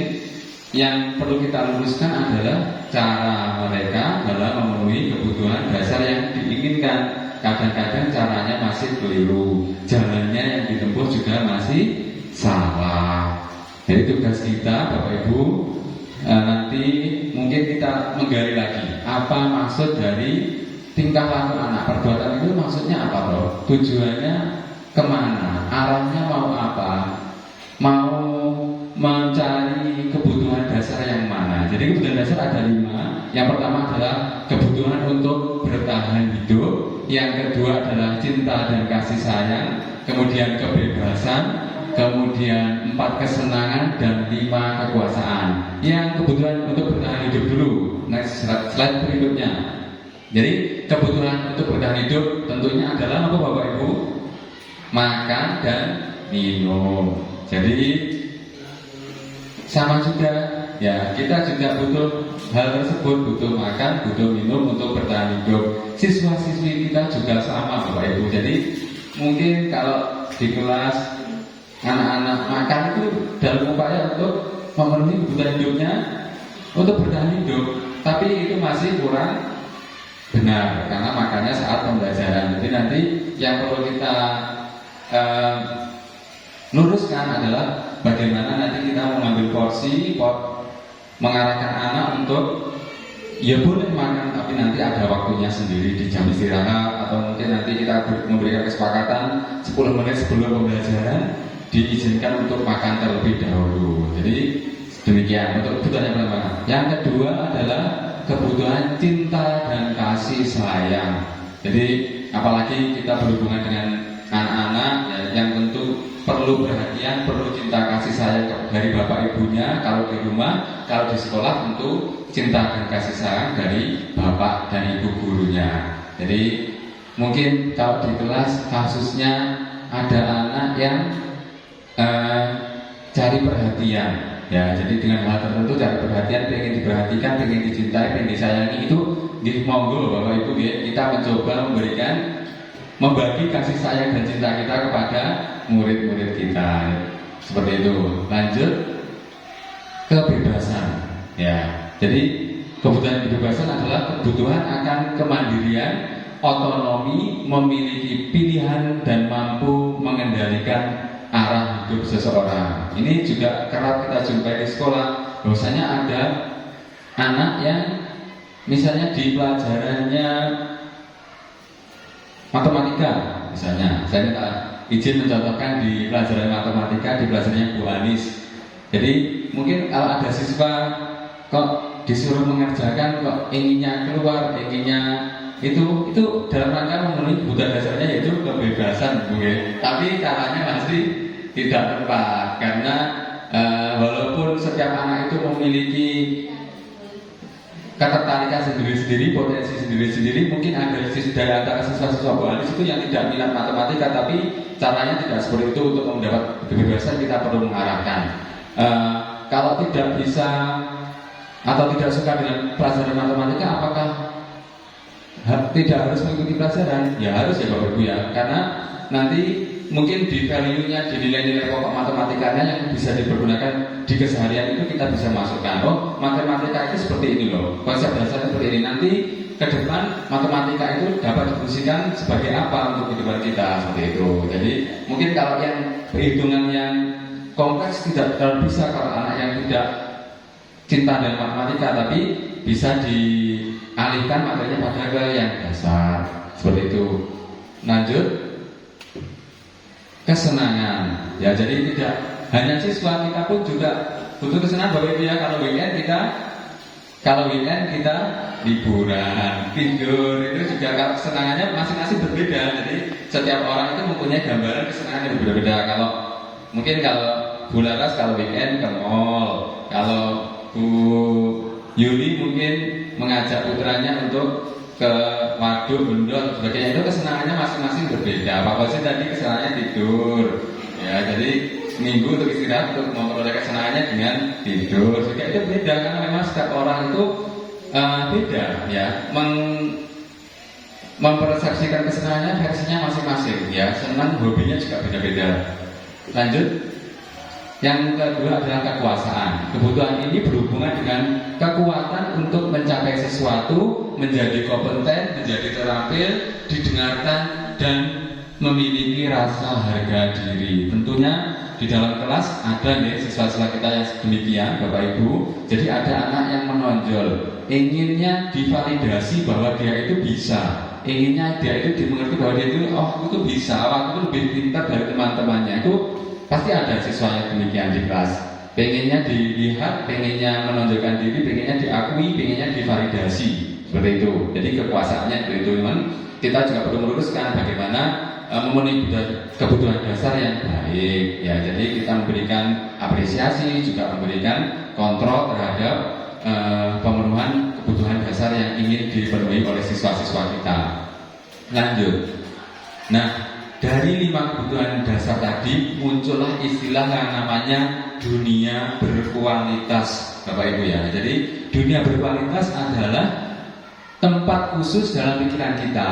yang perlu kita luruskan adalah cara mereka dalam memenuhi kebutuhan dasar yang diinginkan. Kadang-kadang caranya masih keliru, jalannya yang ditempuh juga masih salah. Jadi tugas kita, Bapak Ibu, nanti mungkin kita menggali lagi apa maksud dari tingkah laku anak. Perbuatan itu maksudnya apa, Bro? Tujuannya kemana? Arahnya mau apa? Mau mencari kebutuhan dasar yang mana? Jadi kebutuhan dasar ada 5. Yang pertama adalah kebutuhan untuk bertahan hidup. Yang kedua adalah cinta dan kasih sayang. Kemudian kebebasan. Kemudian 4 kesenangan dan 5 kekuasaan. Yang kebutuhan untuk bertahan hidup dulu. Next slide berikutnya. Jadi kebutuhan untuk bertahan hidup tentunya adalah apa, Bapak Ibu? Makan dan minum. Jadi sama juga, ya kita juga butuh hal tersebut, butuh makan, butuh minum untuk bertahan hidup. Siswa-siswi kita juga sama, Bapak Ibu. Jadi mungkin kalau di kelas anak-anak makan itu dalam upaya untuk memenuhi kebutuhan hidupnya, untuk bertahan hidup. Tapi itu masih kurang benar, karena makanya saat pembelajaran. Jadi nanti yang perlu kita luruskan adalah bagaimana nanti kita mengambil porsi, mengarahkan anak untuk ya boleh makan, tapi nanti ada waktunya sendiri di jam istirahat, atau mungkin nanti kita memberikan kesepakatan 10 menit sebelum pembelajaran diizinkan untuk makan terlebih dahulu. Jadi demikian untuk kebutuhan yang pertama. Yang kedua adalah kebutuhan cinta dan kasih sayang. Jadi apalagi kita berhubungan dengan anak-anak ya, yang tentu perlu perhatian, perlu cinta kasih sayang dari bapak ibunya kalau di rumah, kalau di sekolah tentu cinta dan kasih sayang dari bapak dan ibu gurunya. Jadi mungkin kalau di kelas kasusnya ada anak yang cari perhatian. Ya, jadi dengan hal tertentu cari perhatian, pengen diperhatikan, pengen dicintai, pengen disayangi, itu di monggo Bapak Ibu ya, kita mencoba membagi kasih sayang dan cinta kita kepada murid-murid kita. Seperti itu. Lanjut kebebasan. Ya. Jadi kebutuhan kebebasan adalah kebutuhan akan kemandirian, otonomi, memiliki pilihan dan mampu mengendalikan arah hidup seseorang. Ini juga kerap kita jumpai di sekolah. Bahwasanya ada anak yang misalnya di pelajarannya matematika, misalnya saya minta izin mencontohkan di pelajaran matematika, di pelajarannya Bu Anis. Jadi mungkin kalau ada siswa kok disuruh mengerjakan kok inginnya keluar, inginnya itu dalam rangka memenuhi kebutuhan dasarnya, yaitu kebebasan, tapi caranya masih tidak tepat, karena walaupun setiap anak itu memiliki ketertarikan sendiri-sendiri, potensi sendiri-sendiri, mungkin ada dari antara siswa-siswa Buanis itu yang tidak minat matematika, tapi caranya tidak seperti itu. Untuk mendapat kebebasan kita perlu mengarahkan. Kalau tidak bisa atau tidak suka dengan pelajaran matematika, apakah tidak harus mengikuti pelajaran? Ya harus ya Bapak Ibu ya, karena nanti mungkin di value-nya, di nilai-nilai pokok matematikanya yang bisa dipergunakan di keseharian itu kita bisa masukkan. Oh, matematika itu seperti ini loh, konsep dasar seperti ini. Nanti ke depan matematika itu dapat difungsikan sebagai apa untuk kehidupan kita, seperti itu. Jadi mungkin kalau yang perhitungan yang kompleks tidak terlalu bisa kalau anak yang tidak cinta dengan matematika, tapi bisa dialihkan materinya pada yang dasar, seperti itu. Lanjut kesenangan. Ya, jadi tidak hanya siswa, kita pun juga butuh kesenangan Bapak Ibu ya. Kalau weekend kita liburan, tidur, itu juga kalau kesenangannya masing-masing berbeda. Jadi setiap orang itu mempunyai gambaran kesenangan yang berbeda-beda. Kalau Bu Laras kalau weekend ke mall, kalau Bu Yuli mungkin mengajak putranya untuk ke waduk, bendol, sebagainya. Itu kesenangannya masing-masing berbeda. Pak Bosin tadi kesenangannya tidur, ya. Jadi minggu untuk istirahat, untuk memperoleh kesenangannya dengan tidur. Juga itu beda, karena memang setiap orang itu beda, ya. Mempersepsikan kesenangannya versinya masing-masing, ya. Senang, hobinya juga beda-beda. Lanjut. Yang kedua adalah kekuasaan. Kebutuhan ini berhubungan dengan kekuatan untuk mencapai sesuatu, menjadi kompeten, menjadi terampil, didengarkan, dan memiliki rasa harga diri. Tentunya di dalam kelas ada nih siswa-siswa kita yang demikian, Bapak Ibu. Jadi ada anak yang menonjol, inginnya divalidasi bahwa dia itu bisa, inginnya dia itu dimengerti bahwa dia itu itu bisa, aku itu lebih pintar dari teman-temannya. Itu pasti ada siswa yang demikian di kelas. Pengennya dilihat, pengennya menonjolkan diri, pengennya diakui, pengennya divalidasi. Seperti itu. Jadi kekuasaannya seperti itu. Kita juga perlu meluruskan bagaimana memenuhi kebutuhan dasar yang baik. Ya, jadi kita memberikan apresiasi, juga memberikan kontrol terhadap pemenuhan kebutuhan dasar yang ingin dipenuhi oleh siswa-siswa kita. Lanjut. Nah, dari 5 kebutuhan dasar tadi muncullah istilah yang namanya dunia berkualitas, Bapak Ibu ya. Jadi dunia berkualitas adalah tempat khusus dalam pikiran kita,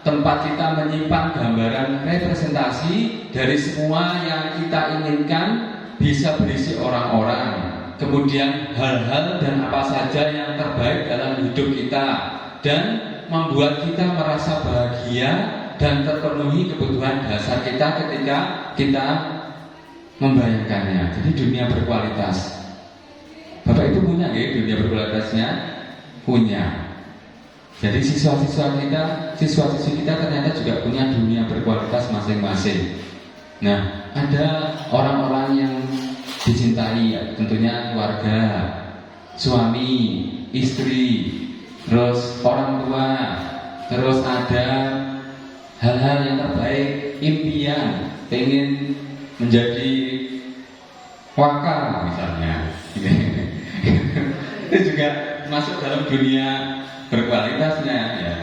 tempat kita menyimpan gambaran representasi dari semua yang kita inginkan bisa berisi orang-orang, kemudian hal-hal dan apa saja yang terbaik dalam hidup kita dan membuat kita merasa bahagia dan terpenuhi kebutuhan dasar kita ketika kita membayangkannya. Jadi dunia berkualitas. Bapak Ibu punya ya dunia berkualitasnya? Punya. Jadi siswa-siswi kita ternyata juga punya dunia berkualitas masing-masing. Nah, ada orang-orang yang dicintai, tentunya keluarga, suami, istri, terus orang tua, terus ada hal-hal yang terbaik, impian, pengen menjadi wakil misalnya. Itu juga masuk dalam dunia berkualitasnya ya.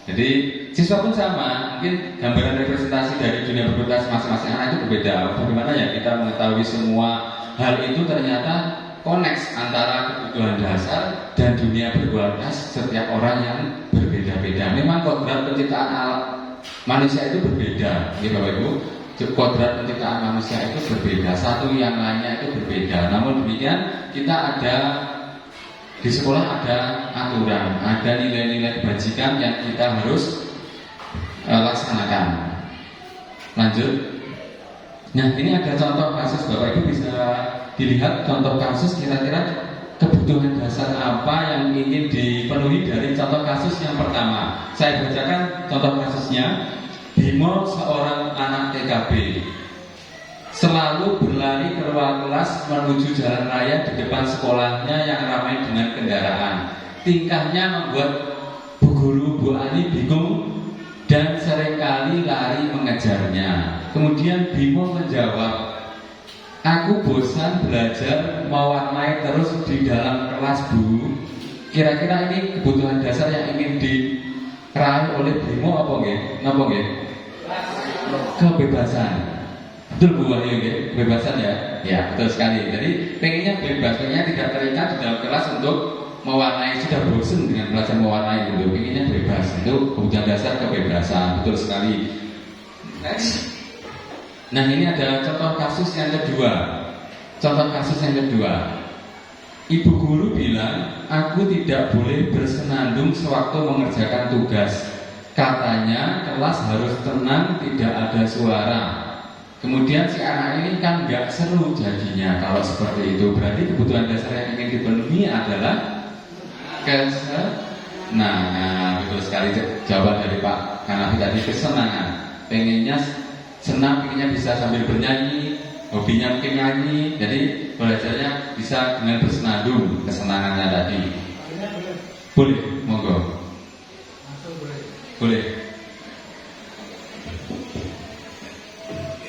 Jadi siswa pun sama, mungkin gambaran representasi dari dunia berkualitas masing-masing anak itu berbeda. Bagaimana ya kita mengetahui semua hal itu ternyata koneks antara kebutuhan dasar dan dunia berkualitas setiap orang yang berbeda-beda. Memang kodrat penciptaan manusia itu berbeda, ya Bapak Ibu. Kodrat penciptaan manusia itu berbeda, satu yang lainnya itu berbeda. Namun demikian kita ada di sekolah ada aturan, ada nilai-nilai kebajikan yang kita harus laksanakan. Lanjut. Nah, ini ada contoh kasus, Bapak Ibu bisa dilihat contoh kasus kira-kira kebutuhan dasar apa yang ingin dipenuhi dari contoh kasus yang pertama. Saya bacakan contoh kasusnya. Bimo, seorang anak TKB, selalu berlari ke ruang kelas menuju jalan raya di depan sekolahnya yang ramai dengan kendaraan. Tingkahnya membuat Bu Guru, Bu Ani bingung dan seringkali lari mengejarnya. Kemudian Bimo menjawab, "Aku bosan belajar mewarnai terus di dalam kelas, Bu." Kira-kira ini kebutuhan dasar yang ingin diraih oleh Bimo apa nggih? Napa nggih? Kebebasan. Betul Bu Wahyu ya? Kebebasan ya? Ya, betul sekali. Jadi pengennya bebas, pengennya tidak terikat di dalam kelas untuk mewarnai, sudah bosan dengan belajar mewarnai gitu. Pengennya bebas. Itu kebutuhan dasar kebebasan. Betul sekali. Next. Nah, ini adalah contoh kasus yang kedua. Contoh kasus yang kedua. Ibu guru bilang, "Aku tidak boleh bersenandung sewaktu mengerjakan tugas. Katanya kelas harus tenang, tidak ada suara." Kemudian si anak ini kan nggak seru jadinya kalau seperti itu. Berarti kebutuhan dasar yang ingin dipenuhi adalah kesenangan. Betul sekali jawaban dari Pak Hanafi tadi, kesenangan. Pengennya senang, pengennya bisa sambil bernyanyi, hobinya mungkin nyanyi. Jadi belajarnya bisa dengan bersenandung, kesenangannya tadi. Boleh, monggo. Boleh.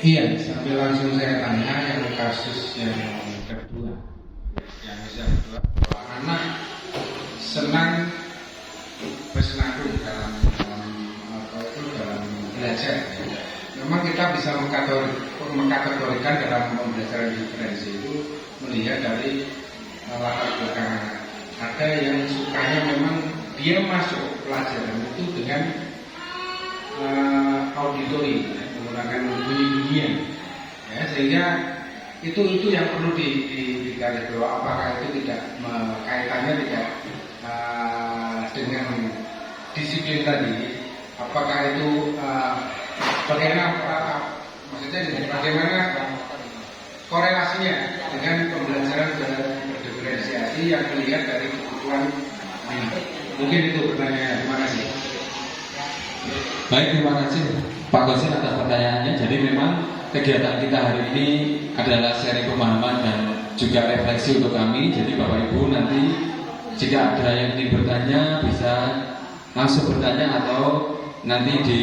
Iya, sambil langsung saya tanya yang kasus yang kedua. Yang kedua, bahwa anak senang bersenandung dalam belajar. Memang kita bisa mengkategorikan dalam pembelajaran diferensi itu melihat dari latar belakang anak. Ada yang sukanya memang dia masuk pelajaran itu dengan auditori, menggunakan bunyi-bunyian, ya, sehingga itu yang perlu digaris bahwa apakah itu tidak kaitannya tidak dengan disiplin tadi, apakah itu bagaimana korelasinya dengan pembelajaran berdiferensiasi yang melihat dari kebutuhan anak. Mungkin itu pertanyaan. Terima kasih. Baik, terima kasih Pak Gosin atas pertanyaannya. Jadi memang kegiatan kita hari ini adalah sharing pemahaman dan juga refleksi untuk kami. Jadi Bapak Ibu nanti jika ada yang ingin bertanya bisa langsung bertanya atau nanti di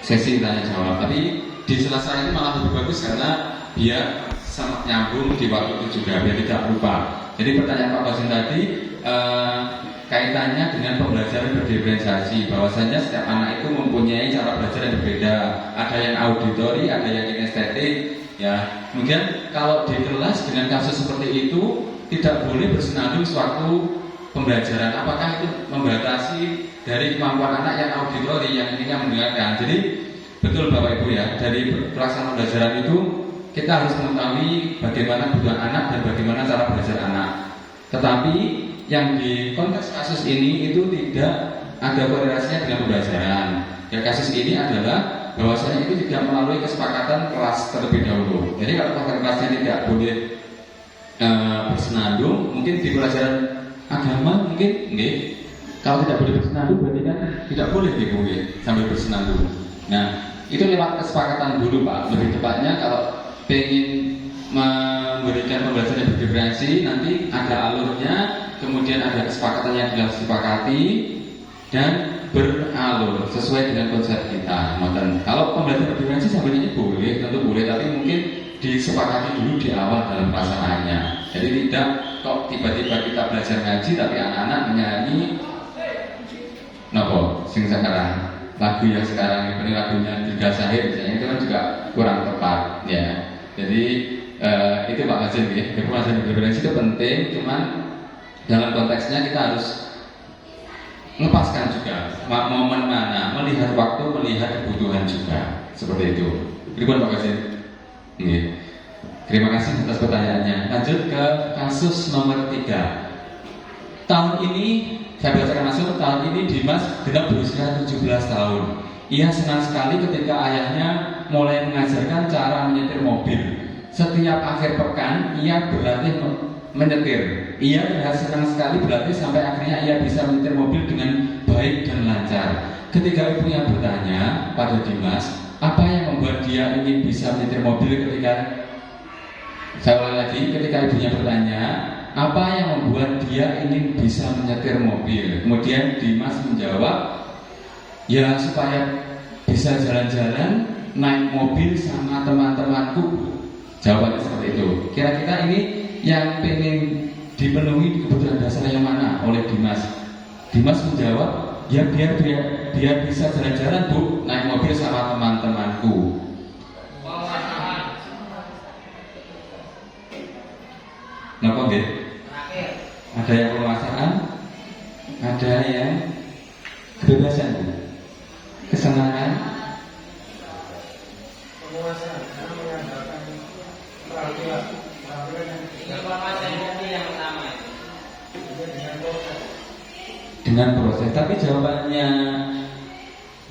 sesi tanya jawab. Tapi di sela-sela ini malah lebih bagus karena biar sama nyambung di waktu itu juga, biar tidak lupa. Jadi pertanyaan Pak Gosin tadi kaitannya dengan pembelajaran berdiferensiasi, bahwasanya setiap anak itu mempunyai cara belajar yang berbeda. Ada yang auditori, ada yang kinestetik, ya. Kemudian kalau di kelas dengan kasus seperti itu tidak boleh bersenandung sewaktu pembelajaran. Apakah itu membatasi dari kemampuan anak yang auditori, yang inginnya mendengarkan? Jadi betul Bapak Ibu ya, dari pelaksanaan pembelajaran itu kita harus mengetahui bagaimana kebutuhan anak dan bagaimana cara belajar anak. Tetapi yang di konteks kasus ini itu tidak ada korelasinya dengan pembelajaran. Ya, kasus ini adalah bahwasanya itu tidak melalui kesepakatan kelas terlebih dahulu. Jadi kalau kelasnya tidak boleh bersenandung, mungkin di pelajaran agama mungkin nggih. Kalau tidak boleh bersenandung berarti kan tidak boleh mungkin sambil bersenandung. Nah, itu lewat kesepakatan dulu Pak. Lebih tepatnya kalau pengen memberikan pembelajaran yang berdiferensi, nanti ada alurnya, kemudian ada kesepakatan yang sudah disepakati dan beralur sesuai dengan konsep kita. Kalau pembelajaran berdiferensi sambil ini boleh, tentu boleh, tapi mungkin disepakati dulu di awal dalam pelaksanaannya. Jadi tidak kok tiba-tiba kita belajar ngaji tapi anak-anak menyanyi nopo sing sekarang lagu yang sekarang ini lagunya Dirga Sahir misalnya, itu kan juga kurang tepat ya. Jadi itu Pak Mazin ya. Pembelajaran berdiferensi itu penting, cuman dalam konteksnya kita harus melepaskan juga momen mana, melihat waktu, melihat kebutuhan juga, seperti itu. Berikut Pak Mazin. Terima kasih atas pertanyaannya. Lanjut ke kasus nomor 3. Tahun ini saya bacakan langsung. Tahun ini Dimas genap berusia 17 tahun. Ia senang sekali ketika ayahnya mulai mengajarkan cara menyetir mobil. Setiap akhir pekan ia berlatih menyetir. Ia terlihat senang sekali berlatih sampai akhirnya ia bisa menyetir mobil dengan baik dan lancar. Ketika ibunya bertanya pada Dimas, apa yang membuat dia ingin bisa menyetir mobil ketika ibunya bertanya, apa yang membuat dia ingin bisa menyetir mobil? Kemudian Dimas menjawab, ya supaya bisa jalan-jalan, naik mobil sama teman-temanku. Jawabannya seperti itu. Kira-kira ini yang pengen dipenuhi kebutuhan dasar yang mana oleh Dimas? Dimas menjawab, ya biar bisa jalan-jalan Bu, naik mobil sama teman-temanku. Napa nggih? Ada yang penguasaan, ada yang kebebasan, kesenangan. Penguasaan karena mengandalkan peraturan yang pertama dengan proses. Tapi jawabannya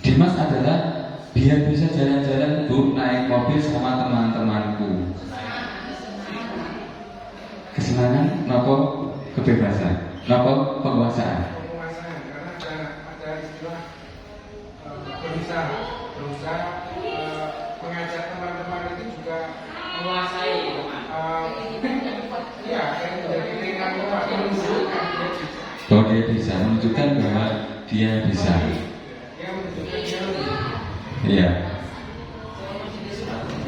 Dimas adalah biar bisa jalan-jalan Bu, naik mobil sama teman-temanku. Kesenangan, nopo kebebasan, nopo penguasaan. Penguasaan karena ada istilah berusaha mengajak teman-teman itu juga menguasai teman. Ya, yang menjadi ringan menunjukkan dia bisa. Bahwa dia bisa, menunjukkan bahwa dia bisa. Dia menunjukkan dia lebih. Iya.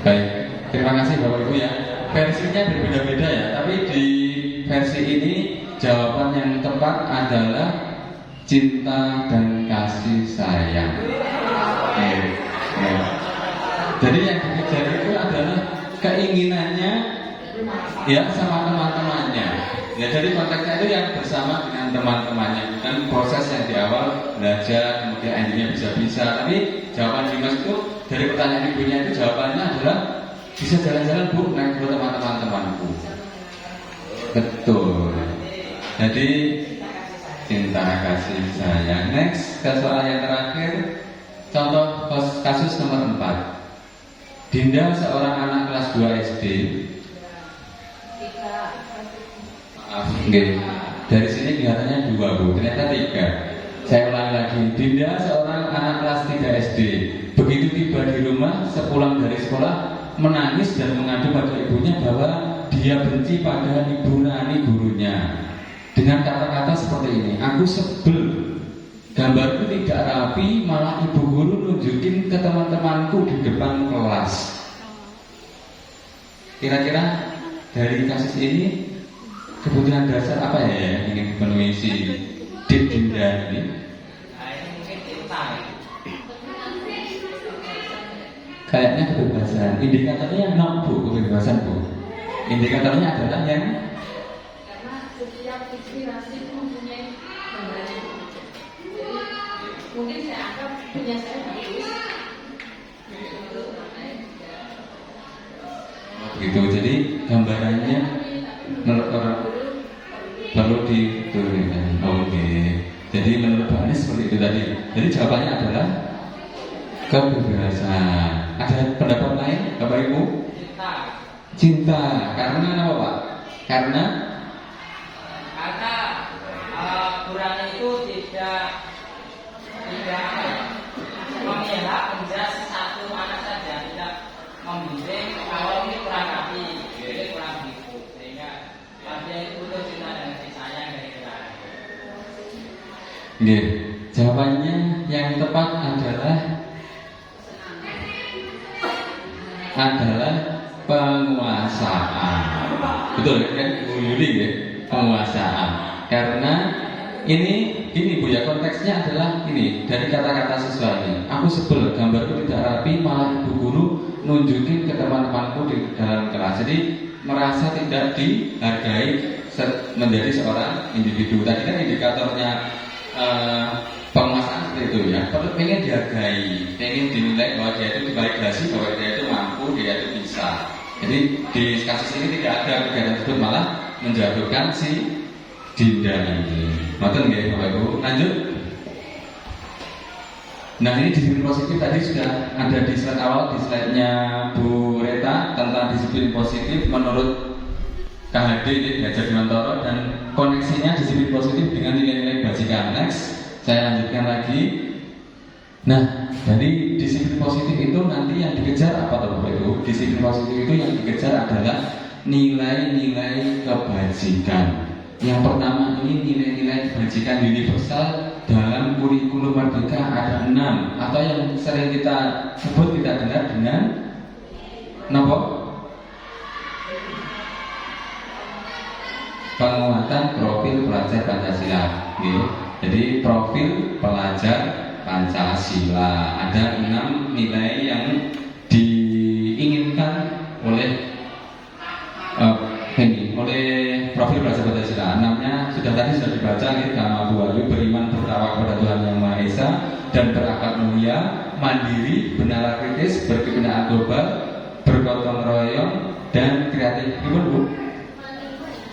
Baik, terima kasih Bapak Ibu ya. Versinya berbeda-beda ya, tapi di versi ini jawaban yang tepat adalah cinta dan kasih sayang. Jadi yang dikejar itu adalah keinginannya ya sama teman-temannya. Ya, jadi konteksnya itu yang bersama dengan teman-temannya, bukan proses yang di awal belajar kemudian endingnya bisa-bisa. Tapi jawaban Dimas itu dari pertanyaan ibunya itu jawabannya adalah bisa jalan-jalan Bu, naik dulu teman-temanku. Betul. Jadi cinta kasih sayang. Next ke soal yang terakhir. Contoh kasus nomor 4. Dinda seorang anak kelas 2 SD. Maaf, okay. Dari sini kelihatannya 2 Bu, ternyata 3. Saya ulangi lagi. Dinda seorang anak kelas 3 SD. Begitu tiba di rumah, sepulang dari sekolah menangis dan mengadu pada ibunya bahwa dia benci pada Ibu Nani gurunya dengan kata-kata seperti ini, aku sebel, gambarku tidak rapi, malah ibu guru nunjukin ke teman-temanku di depan kelas. Kira-kira dari kasus ini kebutuhan dasar apa ya yang ingin dipenuhi si Dinda ini? Kayaknya kebebasan. Indikatornya yang Bu, kebebasan Bu. Indikatornya adalah yang Karena setiap inspirasi itu mempunyai gambaran. Mungkin saya anggap punya saya bagus. gitu. Jadi gambarannya menurut orang perlu diturunkan. Oke. Jadi menurut Pak Anies seperti itu tadi. Jadi jawabannya adalah kebebasan. Ada pendapat lain, Bapak Ibu? Cinta. Karena apa, Pak? Karena Quran itu tidak memihak menjelas satu mana saja, tidak membimbing kalau ini kurang rapi, ini kurang begitu, sehingga dia itu butuh cinta dan kasih sayang dari kita. Nggih, jawabannya yang tepat adalah penguasaan. Betul kan Bu Yuli ya? Penguasaan. Karena ini Bu ya, konteksnya adalah ini dari kata-kata siswa ini. Aku sebel gambarku tidak rapi, malah ibu guru nunjukin ke teman-temanku di dalam kelas. Jadi merasa tidak dihargai menjadi seorang individu. Tadi kan indikatornya penguasaan seperti itu ya. Pengen dihargai, pengen dinilai bahwa dia itu divalidasi, bahwa dia itu mampu, dia itu bisa. Jadi di kasus ini tidak ada kegiatan tersebut, malah menjatuhkan si Dinda ini. Nonton nggih Bapak Ibu. Lanjut. Nah ini disiplin positif tadi sudah ada di slide awal, di slide-nya Bu Reta tentang disiplin positif menurut KHD Hajar Dewantara, dan koneksinya disiplin positif dengan nilai-nilai bajikan. Next, saya lanjutkan lagi. Nah, dari disiplin positif itu nanti yang dikejar apa Bapak Ibu? Disiplin positif itu yang dikejar adalah nilai-nilai kebajikan. Yang pertama ini nilai-nilai kebajikan universal dalam kurikulum Merdeka ada 6, atau yang sering kita sebut, kita dengar dengan apa? Penguatan profil pelajar Pancasila. Jadi profil pelajar Pancasila ada 6 nilai yang diinginkan oleh oleh profil pelajar Pancasila. 6-nya tadi sudah dibaca nih, Kama Buayu, beriman bertawakal kepada Tuhan Yang Maha Esa dan berakhlak mulia, mandiri, bernalar kritis, berkebudayaan global, bergotong royong dan kreatif. Gimana Bu?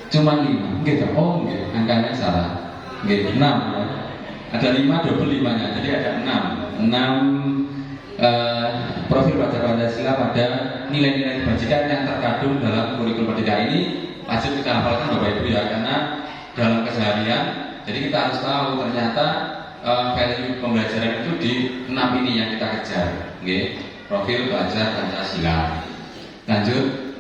Cuma 5, gitu. Oh, gitu. Angkanya salah. Gitu. 6 ya. Ada 5 double 5-nya, jadi ada 6 profil pelajar Pancasila pada nilai-nilai kebajikan yang terkandung dalam kurikulum Merdeka ini. Wajib kita hafalkan Bapak Ibu ya, karena dalam keseharian, jadi kita harus tahu ternyata value pembelajaran itu di 6 ini yang kita kejar. Okay. Profil pelajar Pancasila. Lanjut.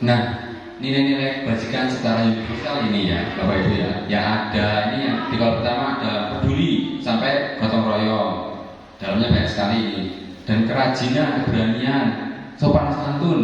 Nah, nilai-nilai kebajikan secara universal ini ya Bapak Ibu ya, ya ada ini yang di kolom pertama ada peduli sampai gotong royong, dalamnya banyak sekali, dan kerajinan, keberanian, sopan santun,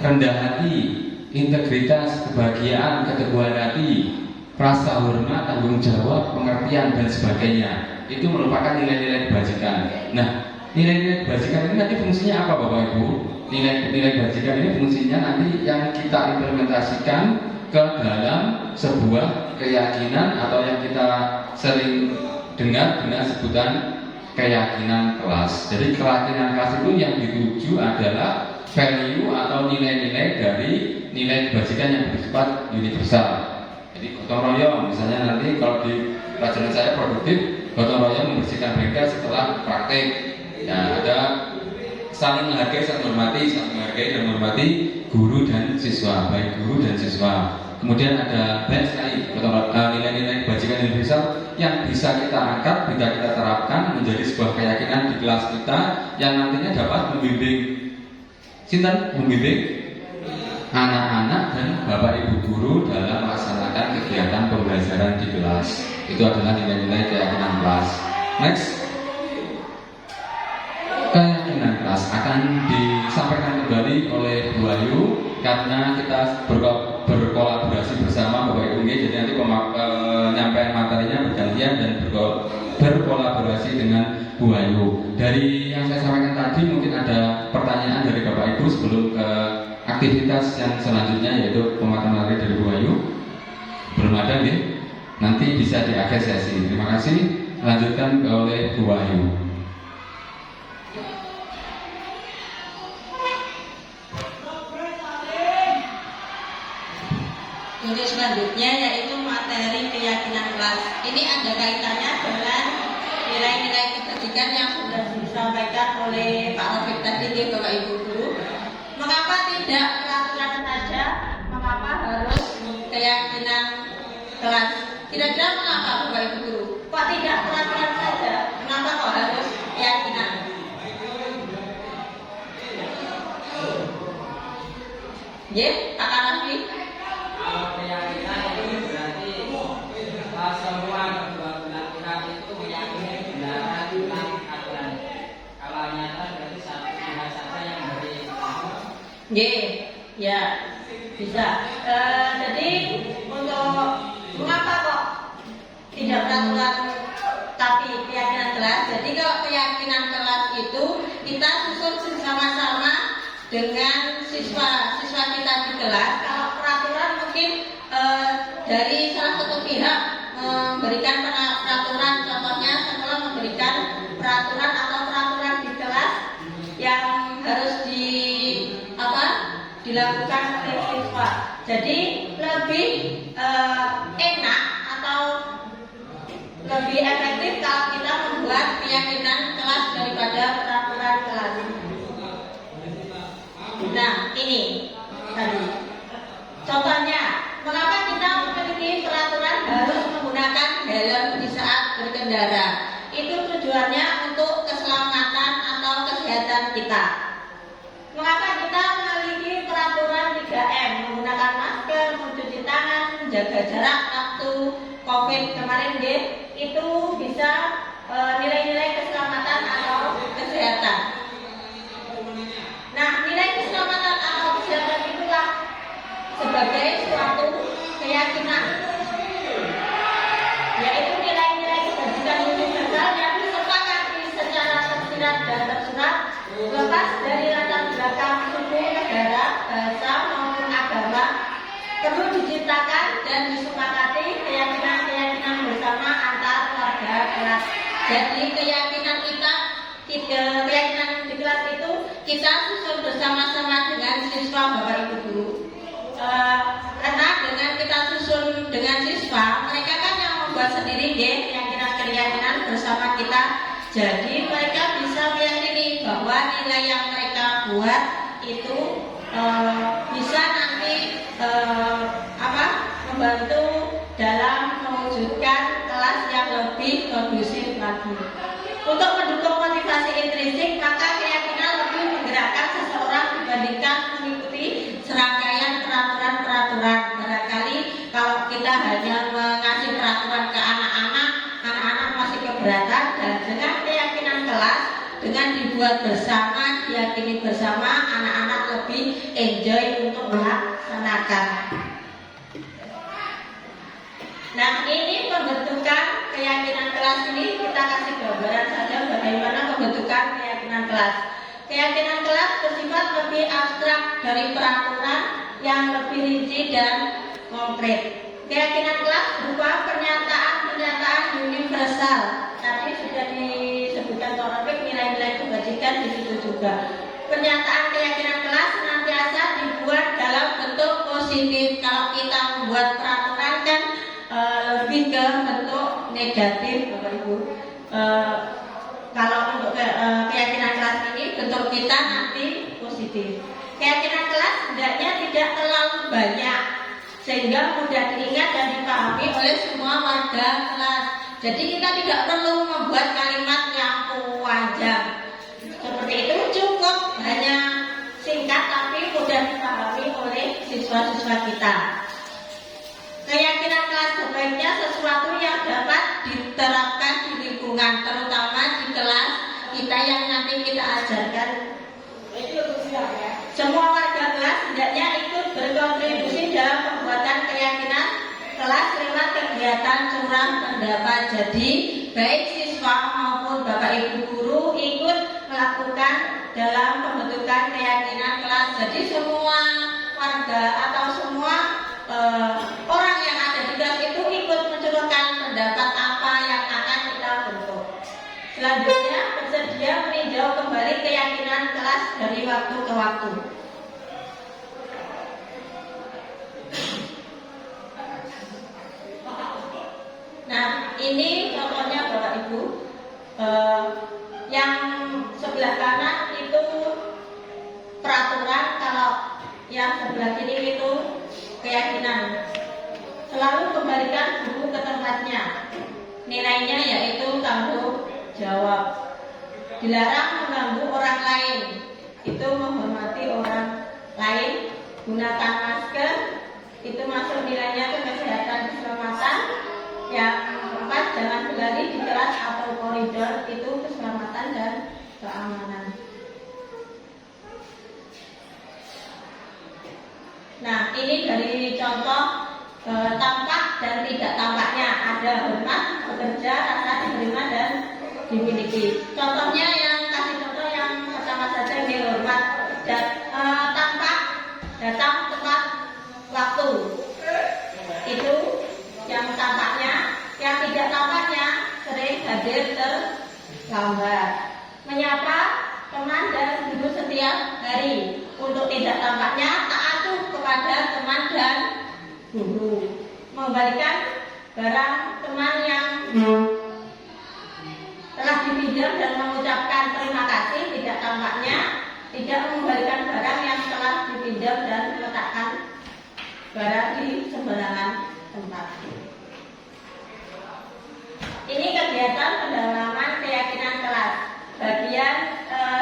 rendah hati, integritas, kebahagiaan, keteguhan hati, rasa hormat, tanggung jawab, pengertian dan sebagainya. Itu merupakan nilai-nilai kebajikan. Nah, nilai-nilai kebajikan ini nanti fungsinya apa Bapak Ibu? Nilai kebajikan ini fungsinya nanti yang kita implementasikan ke dalam sebuah keyakinan atau yang kita sering dengar dengan sebutan keyakinan kelas. Jadi keyakinan kelas itu yang dituju adalah value atau nilai-nilai dari nilai kebajikan yang bersifat universal. Jadi gotong royong, misalnya nanti kalau di pelajaran saya produktif, gotong royong membersihkan bengkel setelah praktek. Ya, ada saling menghargai, saling menghargai dan menghormati guru dan siswa, baik guru dan siswa. Kemudian ada banyak sekali nilai-nilai kebajikan universal yang bisa kita angkat, bisa kita terapkan menjadi sebuah keyakinan di kelas kita yang nantinya dapat membimbing anak-anak dan Bapak Ibu guru dalam melaksanakan kegiatan pembelajaran di kelas. Itu adalah nilai-nilai keyakinan kelas. Next. Keyakinan kelas akan disampaikan kembali oleh Bu Ayu karena kita berkolaborasi bersama Bapak Ibu. Jadi nanti penyampaian materinya bergantian dan berkolaborasi dengan Bu Ayu. Dari yang saya sampaikan tadi mungkin ada pertanyaan dari Bapak Ibu sebelum ke aktivitas yang selanjutnya, yaitu pemaparan materi dari Bu Ayu. Belum ada nih? Nanti bisa di akhir sesi. Terima kasih. Lanjutkan oleh Bu Ayu. Untuk selanjutnya yaitu materi keyakinan kelas. Ini ada kaitannya dengan nilai-nilai kebajikan yang sudah disampaikan oleh Pak Rafiq tadi, Bapak Ibu guru. Mengapa tidak peraturan saja? Mengapa harus keyakinan kelas? Kira-kira mengapa Bapak Ibu guru? Kok tidak peraturan saja? Kenapa kok harus keyakinan? Pak Rafiq. Kalau keyakinan itu berarti semua kedua belah pihak itu meyakini kebenaran tentang aturan. Kalau nyata berarti satu pihak saja yang beri. Ya bisa. Jadi untuk mengapa kok tidak peraturan tapi keyakinan kelas? Jadi kalau keyakinan kelas itu kita susun bersama-sama dengan siswa-siswa kita di kelas. Kalau peraturan mungkin dari salah satu pihak memberikan peraturan, contohnya sekolah memberikan peraturan atau peraturan di kelas yang harus dilakukan oleh siswa. Jadi lebih enak atau lebih efektif kalau kita membuat keyakinan kelas daripada peraturan kelas. Nah, ini tadi contohnya, mengapa kita memiliki peraturan harus menggunakan helm di saat berkendara? Itu tujuannya untuk keselamatan atau kesehatan kita. Mengapa kita memiliki peraturan 3M, menggunakan masker, mencuci tangan, menjaga jarak waktu COVID kemarin, itu bisa nilai-nilai keselamatan atau kesehatan. Nah, nilai keselamatan atau kesehatan itulah sebagai suatu keyakinan, yaitu nilai-nilai kebajikan universal yang disepakati secara tersirat dan tersurat, lepas dari latar belakang suku, negara, bahasa maupun agama, perlu diciptakan dan disepakati keyakinan-keyakinan bersama antar warga kelas. Jadi keyakinan keyakinan di kelas itu kita susun bersama-sama dengan siswa, Bapak Ibu guru. Karena dengan kita susun dengan siswa, mereka kan yang membuat sendiri keyakinan bersama kita. Jadi mereka bisa meyakini bahwa nilai yang mereka buat itu bisa nanti membantu dalam mewujudkan kelas yang lebih kondusif lagi. Untuk mendukung motivasi intrinsik, maka keyakinan lebih menggerakkan seseorang dibandingkan mengikuti serangkaian peraturan-peraturan. Barangkali kalau kita hanya mengasih peraturan ke anak-anak masih keberatan. Dan dengan keyakinan kelas, dengan dibuat bersama, diyakini bersama, anak-anak lebih enjoy untuk melaksanakan. Nah, ini pembentukan keyakinan kelas ini kita kasih gambaran saja bagaimana pembentukan keyakinan kelas. Keyakinan kelas bersifat lebih abstrak dari peraturan yang lebih rinci dan konkret. Keyakinan kelas berupa pernyataan-pernyataan universal. Tadi sudah disebutkan topik nilai-nilai kebajikan di situ juga. Pernyataan keyakinan kelas senantiasa dibuat dalam bentuk positif. Kalau kita membuat peraturan kan lebih ke bentuk negatif, Bapak Ibu. Kalau untuk keyakinan kelas ini bentuk kita nanti positif. Keyakinan kelas hendaknya tidak terlalu banyak sehingga mudah diingat dan dipahami oleh semua warga kelas. Jadi kita tidak perlu membuat kalimat yang panjang. Seperti itu cukup hanya singkat tapi mudah dipahami oleh siswa-siswa kita. Keyakinan kelas sebaiknya sesuatu yang dapat diterapkan di lingkungan, terutama di kelas kita yang nanti kita ajarkan. Semua warga kelas hendaknya ikut berkontribusi dalam pembuatan keyakinan kelas lewat kegiatan curang pendapat. Jadi baik siswa maupun Bapak Ibu guru ikut melakukan dalam pembentukan keyakinan kelas. Jadi semua warga atau semua orang yang ada di kelas itu ikut mencurahkan pendapat apa yang akan kita bentuk. Selanjutnya bersedia meninjau kembali keyakinan kelas dari waktu ke waktu. ini contohnya Bapak Ibu. Yang sebelah kanan itu peraturan, kalau yang sebelah kiri itu keyakinan. Selalu kembalikan buku ke tempatnya. Nilainya yaitu tanggung jawab. Dilarang mengganggu orang lain. Itu menghormati orang lain. Gunakan masker. Itu masuk nilainya ke kesehatan keselamatan. Yang keempat, jangan berlari di kelas atau koridor. Itu keselamatan dan keamanan. Nah, ini dari contoh tampak dan tidak tampaknya. Ada hormat, bekerja, rasa diterima dan dimiliki. Contohnya yang kasih contoh yang pertama saja, ini hormat. Tampak, datang tepat waktu. Itu yang tampaknya. Yang tidak tampaknya sering hadir terlambat. Menyapa teman dan guru setiap hari. Untuk tidak tampaknya taat kepada teman dan guru. Mengembalikan barang teman yang telah dipinjam dan mengucapkan terima kasih. Tidak tampaknya tidak mengembalikan barang yang telah dipinjam dan meletakkan barang di sembarangan tempat. Ini kegiatan pendalaman keyakinan kelas. Bagian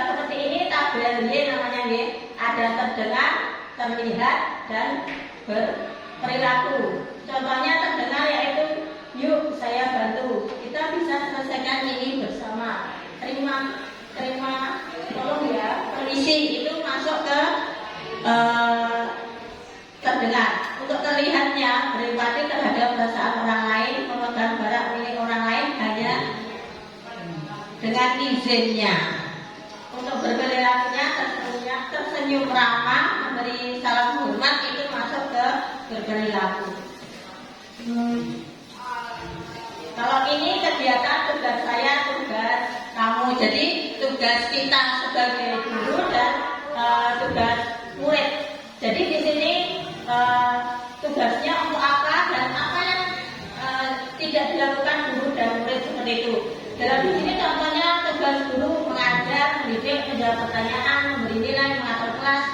seperti ini tabel Y namanya Y. Ada terdengar, terlihat, dan berperilaku. Contohnya terdengar yaitu, yuk saya bantu. Kita bisa selesaikan ini bersama. Terima, tolong ya, permisi. Itu masuk ke terdengar. Untuk terlihatnya, berempati terhadap perasaan orang lain, memegang barang milik orang lain hanya dengan izinnya. Untuk berperilakunya, tersenyum ramah, memberi salam hormat, itu masuk ke berperilaku. Kalau ini kegiatan tugas saya, tugas kamu. Jadi tugas kita sebagai guru dan tugas murid. Jadi di sini tugasnya untuk apa dan apa yang tidak dilakukan guru dan murid seperti itu. Dalam di sini contohnya tugas guru mengajar, mendidik, menjawab pertanyaan, memberi nilai, mengatur kelas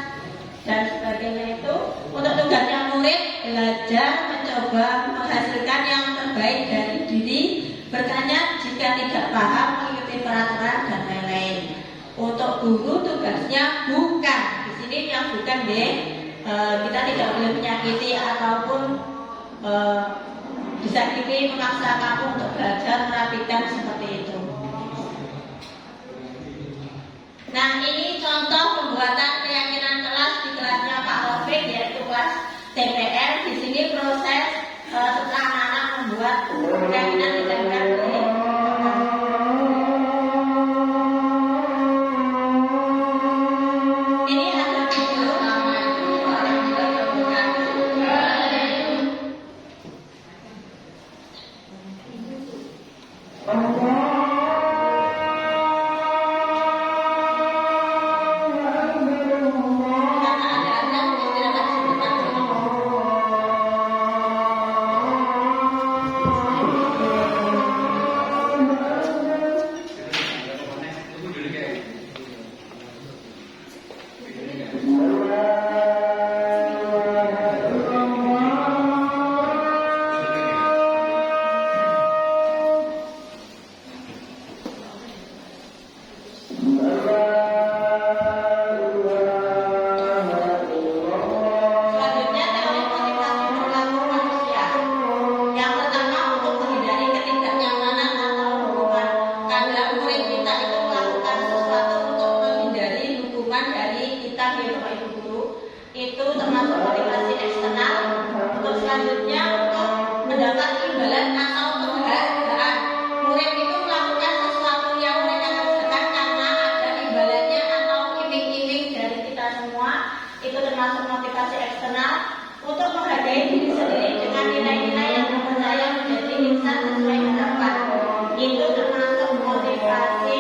dan sebagainya itu. Untuk tugasnya murid, belajar, mencoba menghasilkan yang terbaik dari diri, bertanya jika tidak paham, mengikuti peraturan dan lain-lain. Untuk guru tugasnya bukan di sini yang bukan kita tidak boleh menyakiti ataupun disakiti, memaksa kamu untuk belajar, merapikan seperti itu. Nah, ini contoh pembuatan keyakinan kelas di kelasnya Pak Taufik, yaitu kelas TPR. Di sini proses setelah anak-anak membuat keyakinan dilakukan oleh ini ada video. Selanjutnya teori motivasi perilaku manusia. Yang pertama, untuk menghindari ketidaknyamanan atau hukuman. Kadang murid kita itu melakukan sesuatu untuk menghindari hukuman dari kita, Bapak Ibu guru. Itu termasuk motivasi eksternal. Untuk selanjutnya, untuk mendapat imbalan atau penghargaan. Murid itu melakukan sesuatu yang mereka kerjakan karena ada imbalannya atau iming-iming dari kita semua. Itu termasuk motivasi eksternal. Untuk menghargai diri sendiri dengan nilai-nilai yang dipercaya menjadi insan sesuai harapan. Itu termasuk motivasi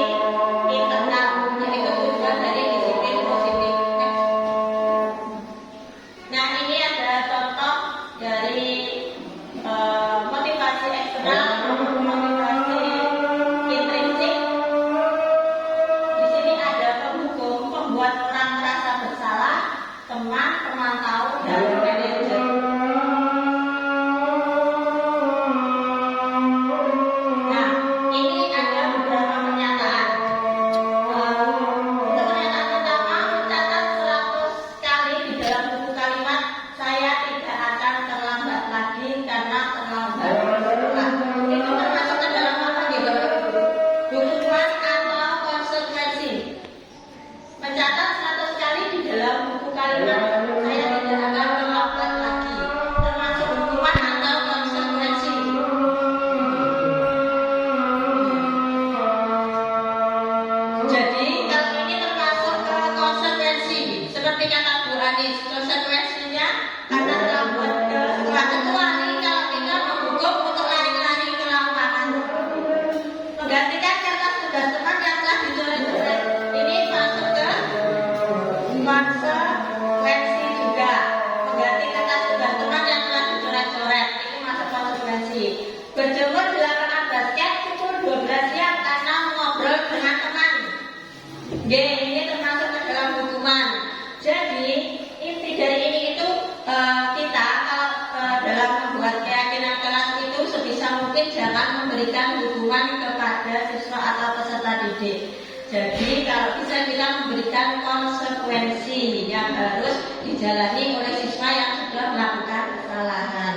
internal, yaitu tujuan dari disiplin positif. Nah, ini ada contoh dari motivasi eksternal. cara terlambat sekolah. Itu termasuk ke dalam apa gitu? Hukuman atau konsekuensi. Mencatat 100 kali di dalam buku kalimat saya tidak akan terlambat lagi. Termasuk hukuman atau konsekuensi. Jadi kalau ini termasuk ke konsekuensi. Seperti kata Bu Anis, konsekuensinya karena terlambat ke sekolah, kecuali kalau kita menghukum untuk lari-lari ke lapangan, menggantikan kertas tugas teman yang telah dicoret-coret. Ini masuk ke konsekuensi juga. Mengganti kertas tugas teman yang telah dicoret-coret, ini masuk konsekuensi. Berjemur di lapangan basket pukul 12 siang karena ngobrol dengan teman. G, ini termasuk ke dalam hukuman. Jadi inti dari ini itu kita kalau dalam membuat keyakinan kelas itu sebisa mungkin jangan memberikan hukuman kepada siswa atau peserta didik. Jadi kalau bisa kita memberikan konsekuensi yang harus dijalani oleh siswa yang sudah melakukan kesalahan.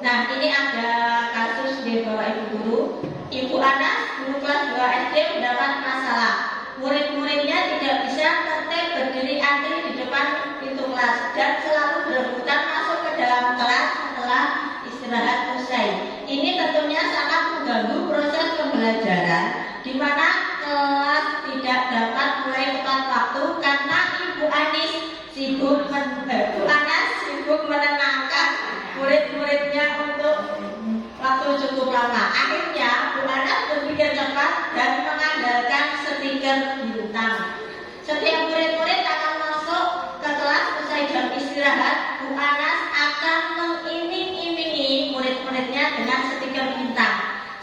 Nah, ini ada kasus di bawah Ibu Guru. Ibu Anas, guru kelas 2 SD mendapat masalah. Murid-muridnya tidak bisa tertib berdiri antri di depan pintu kelas dan selalu berebutan masuk ke dalam kelas setelah istirahat usai. Ini tentunya sangat mengganggu proses pembelajaran, di mana kelas tidak dapat mulai tepat waktu karena Ibu Anas sibuk menenangkan murid-muridnya untuk waktu cukup lama. Akhirnya Bu Anas berpikir cepat dan mengandalkan stiker bintang. Setiap murid-murid akan masuk ke kelas usai jam istirahat. Bu Anas akan mengiming-imingi murid-muridnya dengan stiker bintang.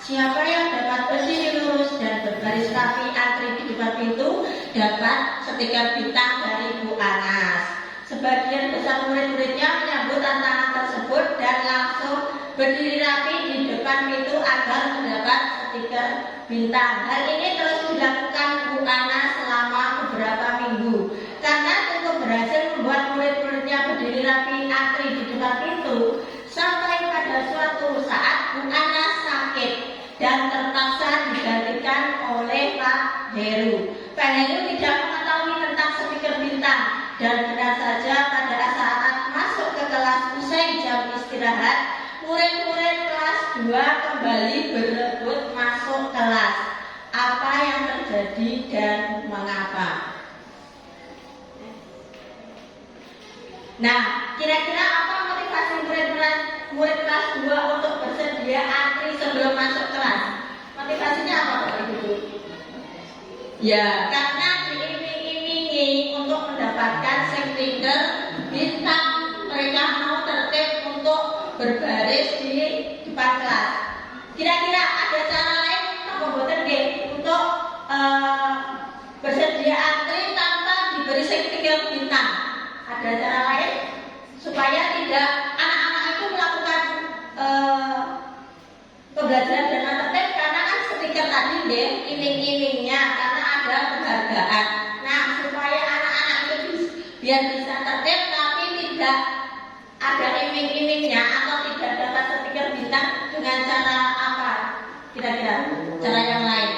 Siapa yang dapat berdiri lurus dan berbaris rapi antri di depan pintu dapat stiker bintang dari Bu Anas. Sebagian besar murid-muridnya menyambut tantangan tersebut dan langsung berdiri rapi di depan pintu agar mendapat stiker bintang. Hal ini terus dilakukan Bu Anas selama beberapa minggu. Karena untuk berhasil membuat murid-muridnya berdiri rapi antri di depan pintu, sampai pada suatu saat Bu Anas sakit dan terpaksa digantikan oleh Pak Heru. Pak Heru tidak mengetahui tentang stiker bintang dan benar saja pada saat masuk ke kelas usai jam istirahat, murid-murid kelas 2 kembali berebut masuk kelas. Apa yang terjadi dan mengapa? Nah, kira-kira apa motivasi murid kelas 2 untuk bersedia antri sebelum masuk kelas? Motivasinya apa, Bapak Ibu? Ya, karena diiming-imingi untuk mendapatkan stiker bintang, mereka mau tertib untuk berbaris di depan kelas. Kira-kira ada cara lain membuat untuk bersedia antri tanpa diberi stiker bintang? Ada cara lain supaya tidak anak-anak itu melakukan pembelajaran dengan tertib, karena kan stiker tadi deh iming-imingnya karena ada penghargaan. Nah, supaya anak-anak itu biar bisa tertib tapi tidak ada iming-imingnya atau tidak dapat stiker bintang, dengan cara apa? Kira-kira cara yang lain?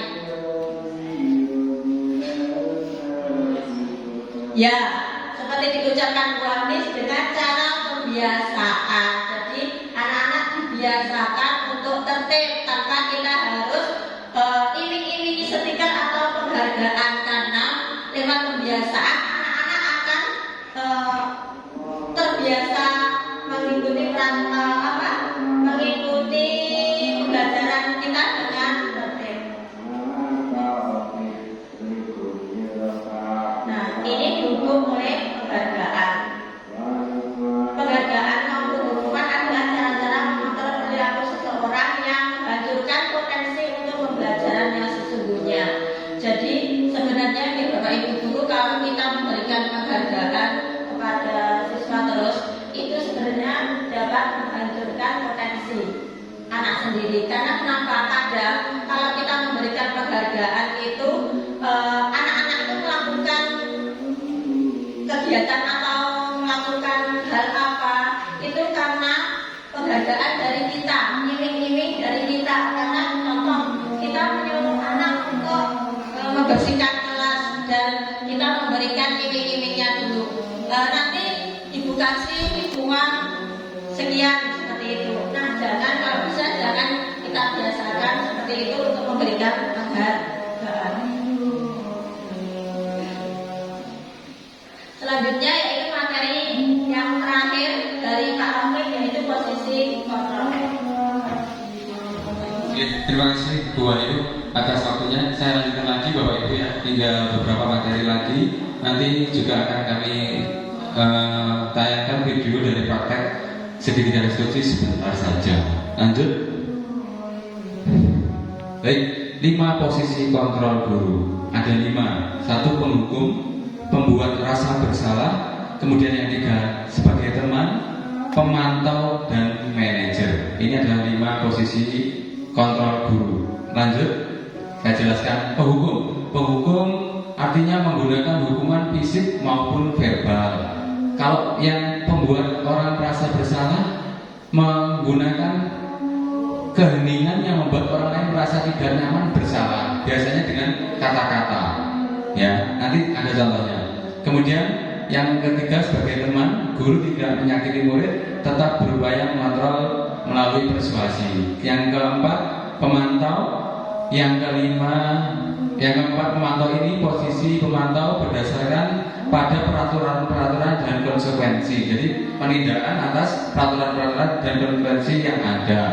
Ya, seperti diucapkan Bu Anis, dengan cara pembiasaan. Jadi anak-anak dibiasakan untuk tertib tanpa kita harus iming-imingi stiker atau penghargaan, karena lewat pembiasaan anak-anak akan terbiasa mengikuti mengikuti pembelajaran kita dengan tertib. Nah, ini dihukum oleh penghargaan. Penghargaan maupun hukuman adalah cara-cara mengontrol perilaku seseorang yang menghancurkan potensi untuk pembelajaran yang sesungguhnya. Jadi sebenarnya nih Bapak Ibu Guru, kalau kita memberikan penghargaan kepada siswa terus, itu sebenarnya dapat menghancurkan potensi anak sendiri. Karena kenapa? Kadang kalau kita memberikan penghargaan itu anak-anak itu melakukan kegiatan atau melakukan hal apa, itu bunga sekian seperti itu. Nah, jangan, kalau bisa jangan kita biasakan seperti itu untuk memberikan penghargaan. Selanjutnya yaitu materi yang terakhir dari Pak Rafiq, yaitu posisi kontrol. Oke, terima kasih Bu Wahyu atas waktunya. Saya lanjutkan lagi Bapak Ibu ya, tinggal beberapa materi lagi. Nanti juga akan kami tayangkan video dari praktek sedikit dari instruksi sebentar saja. Lanjut. Baik, 5 posisi kontrol guru. Ada 5. 1 penghukum, pembuat rasa bersalah, kemudian yang 3 sebagai teman, pemantau dan manajer. Ini adalah 5 posisi kontrol guru. Lanjut, saya jelaskan penghukum. Penghukum artinya menggunakan hukuman fisik maupun verbal. Kalau yang pembuat orang merasa bersalah menggunakan keheningan yang membuat orang lain merasa tidak nyaman bersalah, biasanya dengan kata-kata. Ya, nanti ada contohnya. Kemudian yang ketiga sebagai teman, guru tidak menyakiti murid, tetap berupaya mengontrol melalui persuasi. Yang keempat pemantau. Yang keempat pemantau ini posisi pemantau berdasarkan pada peraturan-peraturan dan konsekuensi. Jadi penindakan atas peraturan-peraturan dan konsekuensi yang ada.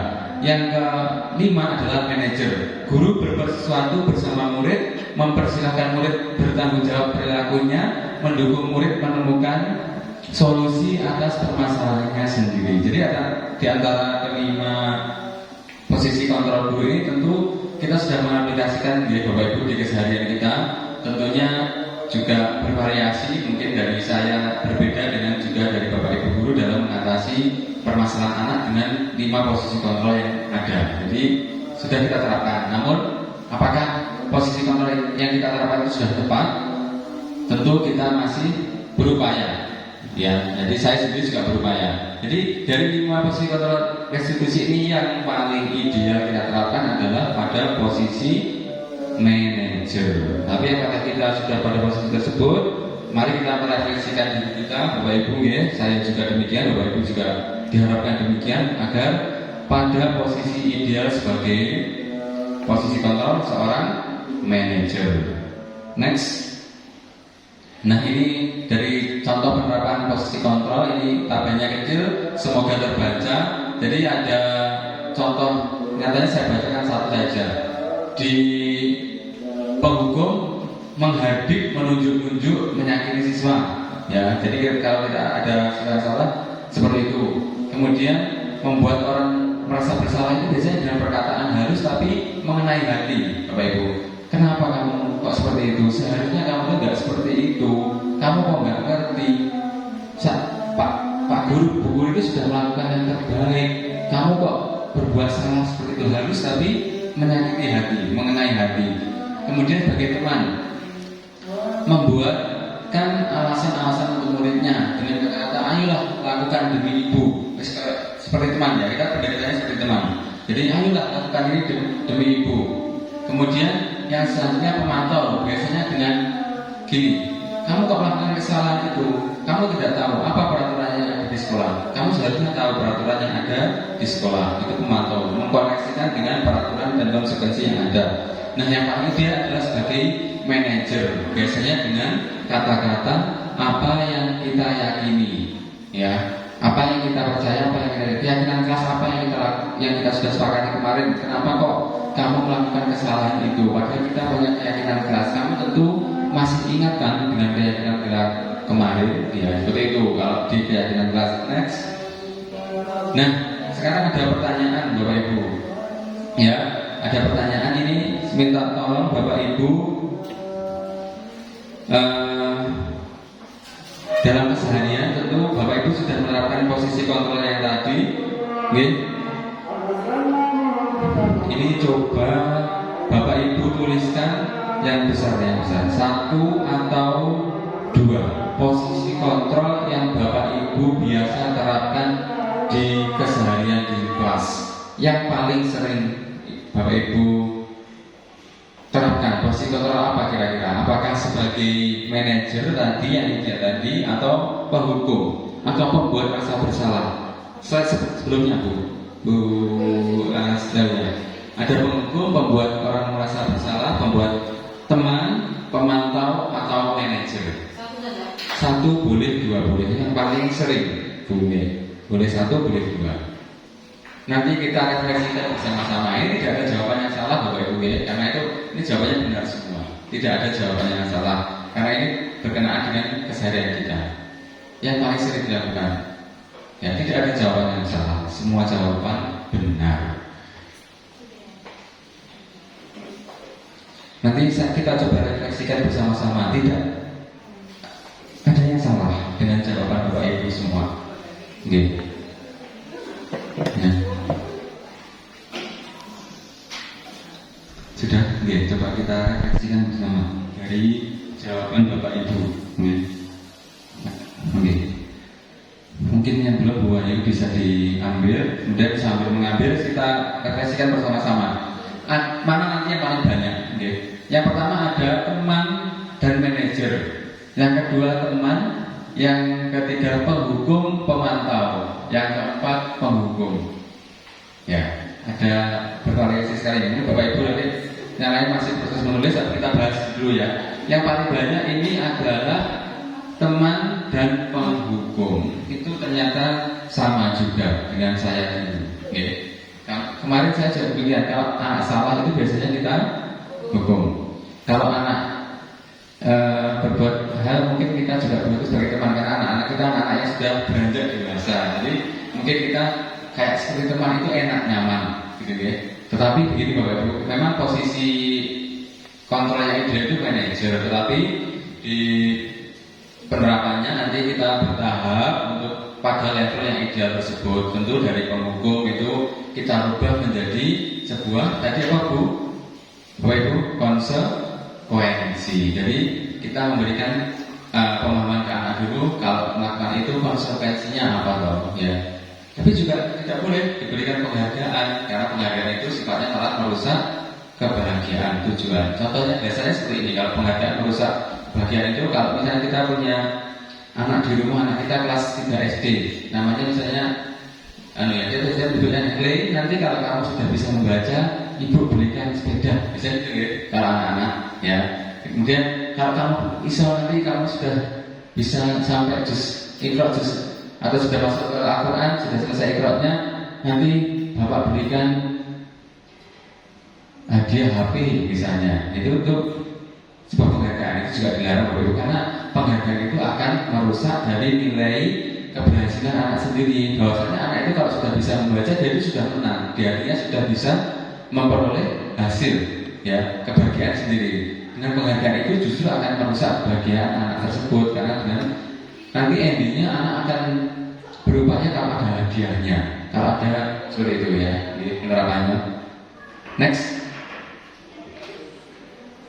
Yang kelima adalah manajer. Guru berbuat sesuatu bersama murid, mempersilahkan murid bertanggung jawab perilakunya, mendukung murid menemukan solusi atas permasalahannya sendiri. Jadi ada di antara kelima posisi kontrol guru ini tentu kita sudah mengaplikasikan di Bapak Ibu di keseharian kita. Tentunya juga bervariasi, mungkin dari saya berbeda dengan juga dari Bapak Ibu guru dalam mengatasi permasalahan anak dengan 5 posisi kontrol yang ada. Jadi sudah kita terapkan. Namun apakah posisi kontrol yang kita terapkan itu sudah tepat? Tentu kita masih berupaya. Ya, jadi saya sendiri juga berupaya. Jadi dari 5 posisi kontrol restitusi ini yang paling ideal kita terapkan adalah pada posisi manajer. Tapi apakah kita sudah pada posisi tersebut? Mari kita merefleksikan diri kita, Bapak Ibu ya. Saya juga demikian, Bapak Ibu juga diharapkan demikian agar pada posisi ideal sebagai posisi kontrol seorang manajer. Next. Nah, ini dari contoh penerapan posisi kontrol, ini tabelnya kecil, semoga terbaca. Jadi ada contoh, nyatanya saya bacakan satu saja. Di penghukum menghadik, menunjuk-nunjuk, menyakiti siswa. Ya, jadi kalau tidak ada salah seperti itu. Kemudian membuat orang merasa bersalah itu biasanya dengan perkataan halus tapi mengenai hati, Bapak Ibu. Kenapa kamu kok seperti itu? Seharusnya kamu tidak seperti itu. Kamu kok nggak ngerti? Pak guru, Bu guru itu sudah melakukan yang terbaik. Kamu kok berbuat salah seperti itu? Halus tapi menyakiti hati, mengenai hati. Kemudian sebagai teman, membuatkan alasan-alasan untuk muridnya dengan kata-kata, ayolah lakukan demi ibu. Seperti teman ya, kita pendekatannya seperti teman. Jadi ayolah lakukan ini demi ibu. Kemudian yang selanjutnya pemantau, biasanya dengan gini, kamu kok melakukan kesalahan itu, kamu tidak tahu apa peraturannya yang ada di sekolah. Kamu seharusnya tahu peraturan yang ada di sekolah. Itu pemantau, mengkoneksikan dengan peraturan dan konsekuensi yang ada. Nah, yang paling ideal adalah sebagai manajer, biasanya dengan kata-kata apa yang kita yakini, ya, apa yang kita percaya, apa yang kita keyakinan kelas, apa yang kita sudah sepakati kemarin. Kenapa kok kamu melakukan kesalahan itu? Padahal kita punya keyakinan kelas. Kamu tentu masih ingat kan dengan keyakinan kelas kemarin, ya seperti itu kalau di keyakinan kelas. Next. Nah, sekarang ada pertanyaan Bapak Ibu, ya, ada pertanyaan ini. Minta tolong Bapak Ibu dalam keseharian tentu Bapak Ibu sudah menerapkan posisi kontrol yang tadi, okay? Ini coba Bapak Ibu tuliskan yang besar, 1 atau 2 posisi kontrol yang Bapak Ibu biasa terapkan di keseharian di kelas, yang paling sering Bapak Ibu terapkan. Posisi kontrol apa kira-kira? Apakah sebagai manajer tadi yang ideal tadi, atau penghukum, atau pembuat rasa bersalah. Sebelumnya Bu Astalia, ada penghukum, pembuat orang merasa bersalah, pembuat teman, pemantau atau manajer. Satu boleh, dua boleh. Yang paling sering boleh satu, boleh dua. Nanti kita refleksikan bersama-sama. Ini tidak ada jawaban yang salah Bapak Ibu ya, karena ini jawabannya benar semua. Tidak ada jawaban yang salah, karena ini berkenaan dengan keseharian kita. Yang paling sering dilakukan, ya tidak ada jawaban yang salah. Semua jawaban benar. Nanti kita coba refleksikan bersama-sama. Tidak ada yang salah dengan jawaban Bapak Ibu semua. Oke. Ya. Sudah, oke. Coba kita refleksikan bersama dari jawaban Bapak Ibu. Oke. Mungkin yang belum Bu Ayu bisa diambil, kemudian sambil mengambil kita refleksikan bersama-sama. Mana nanti yang paling banyak? Okay. Yang pertama ada teman dan manajer. Yang kedua teman. Yang ketiga penghukum, pemantau. Yang keempat penghukum. Ya, ada bervariasi sekali. Ini Bapak Ibu nanti yang lain masih proses menulis, tapi kita bahas dulu ya. Yang paling banyak ini adalah teman dan penghukum. Itu ternyata sama juga dengan saya ini. Okay. Kemarin saya juga lihat kalau anak salah itu biasanya kita hukum. Kalau anak berbuat hal mungkin kita juga begitu sebagai teman, karena anak-anak kita anak-anak yang sudah beranjak dewasa. Jadi mungkin kita kayak seperti teman itu enak, nyaman gitu ya. Tetapi begini Bapak Ibu, memang posisi kontrolnya ideal itu manajer, tetapi di penerapannya nanti kita bertahap untuk pada level yang ideal tersebut. Tentu dari penghukum itu kita rubah menjadi sebuah tadi apa Bu? Bapak Ibu, konsekuensi. Jadi kita memberikan pemahaman ke anak dulu kalau melakukan itu konsekuensinya apa toh ya. Tapi juga tidak boleh diberikan penghargaan, karena penghargaan itu sifatnya malah merusak kebahagiaan tujuan. Contohnya biasanya seperti ini, kalau penghargaan merusak kebahagiaan itu kalau misalnya kita punya anak di rumah, anak kita kelas 3 SD, namanya misalnya dia tulisan bentuknya Clay, nanti kalau kamu sudah bisa membaca, ibu belikan sepeda, bisa gitu ya, kalau anak-anak ya. Kemudian kalau kamu iso nanti kamu sudah bisa sampai juz Iqra juz atau sudah masuk ke Al-Quran, sudah selesai Iqra-nya, nanti bapak belikan hadiah HP misalnya. Itu untuk sebuah penghargaan, itu juga dilarang Bapak Ibu, karena penghargaan itu akan merusak dari nilai keberhasilan anak sendiri. Bahwasanya anak itu kalau sudah bisa membaca, dia itu sudah menang, dia artinya sudah bisa memperoleh hasil ya kebahagiaan sendiri. Dengan penghargaan itu justru akan merusak kebahagiaan anak tersebut, karena dengan nanti endingnya anak akan berupaya kalau ada hadiahnya, kalau ada seperti itu ya penerapannya. Next.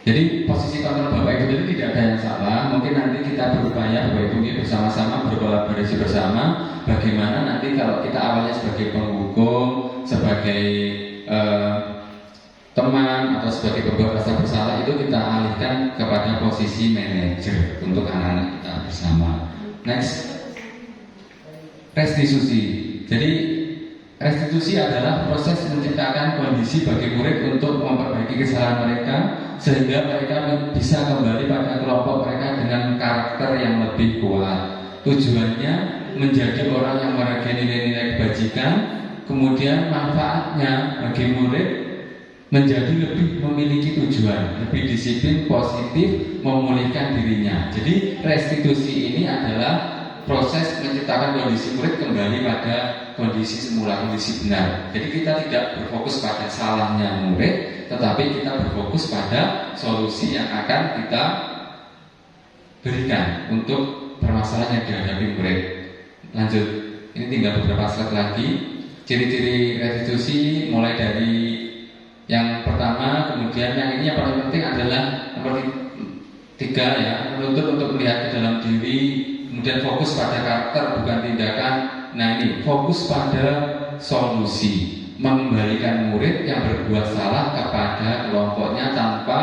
Jadi posisi kontrol Bapak Ibu itu tidak ada yang salah. Mungkin nanti kita berupaya Bapak Ibu bersama-sama berkolaborasi bersama. Bagaimana nanti kalau kita awalnya sebagai penghukum, sebagai teman atau sebagai pembuat rasa bersalah, itu kita alihkan kepada posisi manajer untuk anak-anak kita bersama. Next, restitusi. Jadi restitusi adalah proses menciptakan kondisi bagi murid untuk memperbaiki kesalahan mereka, sehingga mereka bisa kembali pada kelompok mereka dengan karakter yang lebih kuat. Tujuannya menjadi orang yang meragai nilai-nilai kebajikan, kemudian manfaatnya bagi murid menjadi lebih memiliki tujuan, lebih disiplin, positif, memulihkan dirinya. Jadi restitusi ini adalah proses menciptakan kondisi murid kembali pada kondisi semula, kondisi benar. Jadi kita tidak berfokus pada salahnya murid, tetapi kita berfokus pada solusi yang akan kita berikan untuk permasalahan yang dihadapi murid. Lanjut, ini tinggal beberapa slide lagi. Ciri-ciri restitusi mulai dari yang pertama, kemudian yang ini yang paling penting adalah nomor 3 ya, menuntut untuk melihat ke dalam diri, kemudian fokus pada karakter bukan tindakan. Nah ini fokus pada solusi, mengembalikan murid yang berbuat salah kepada kelompoknya tanpa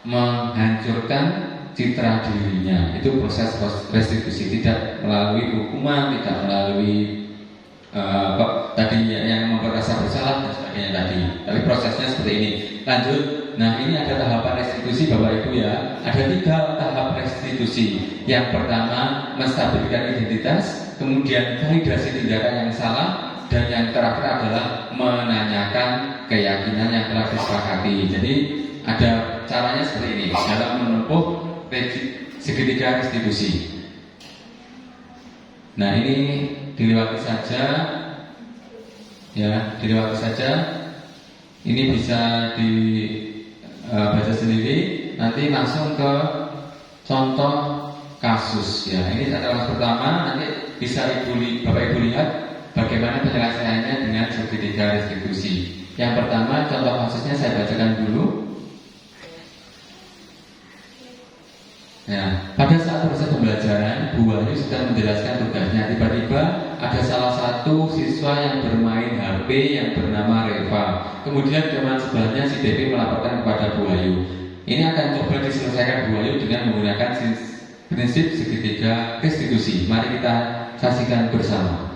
menghancurkan citra dirinya. Itu proses restitusi, tidak melalui hukuman, tidak melalui tadi yang merasa bersalah dan sebagainya tadi. Tapi prosesnya seperti ini. Lanjut. Nah, ini ada tahapan restitusi Bapak Ibu ya. Ada 3 tahap restitusi. Yang pertama menstabilkan identitas, kemudian validasi tindakan yang salah, dan yang terakhir adalah menanyakan keyakinan yang telah disepakati. Jadi ada caranya seperti ini dalam menempuh segitiga restitusi. Nah, ini dilewati saja, ya, dilewati saja. Ini bisa dibaca sendiri. Nanti langsung ke contoh kasus. Ya, ini adalah pertama. Nanti bisa Bapak Ibu lihat bagaimana penyelesaiannya dengan segitiga restitusi. Yang pertama, contoh kasusnya saya bacakan dulu. Ya, pada saat proses pembelajaran, Bu Wahyu sedang menjelaskan tugasnya. Tiba-tiba ada salah satu siswa yang bermain HP yang bernama Reva. Kemudian teman sebelahnya si Devi melaporkan kepada Bu Wahyu. Ini akan coba diselesaikan Bu Wahyu dengan menggunakan prinsip segitiga restitusi. Mari kita saksikan bersama.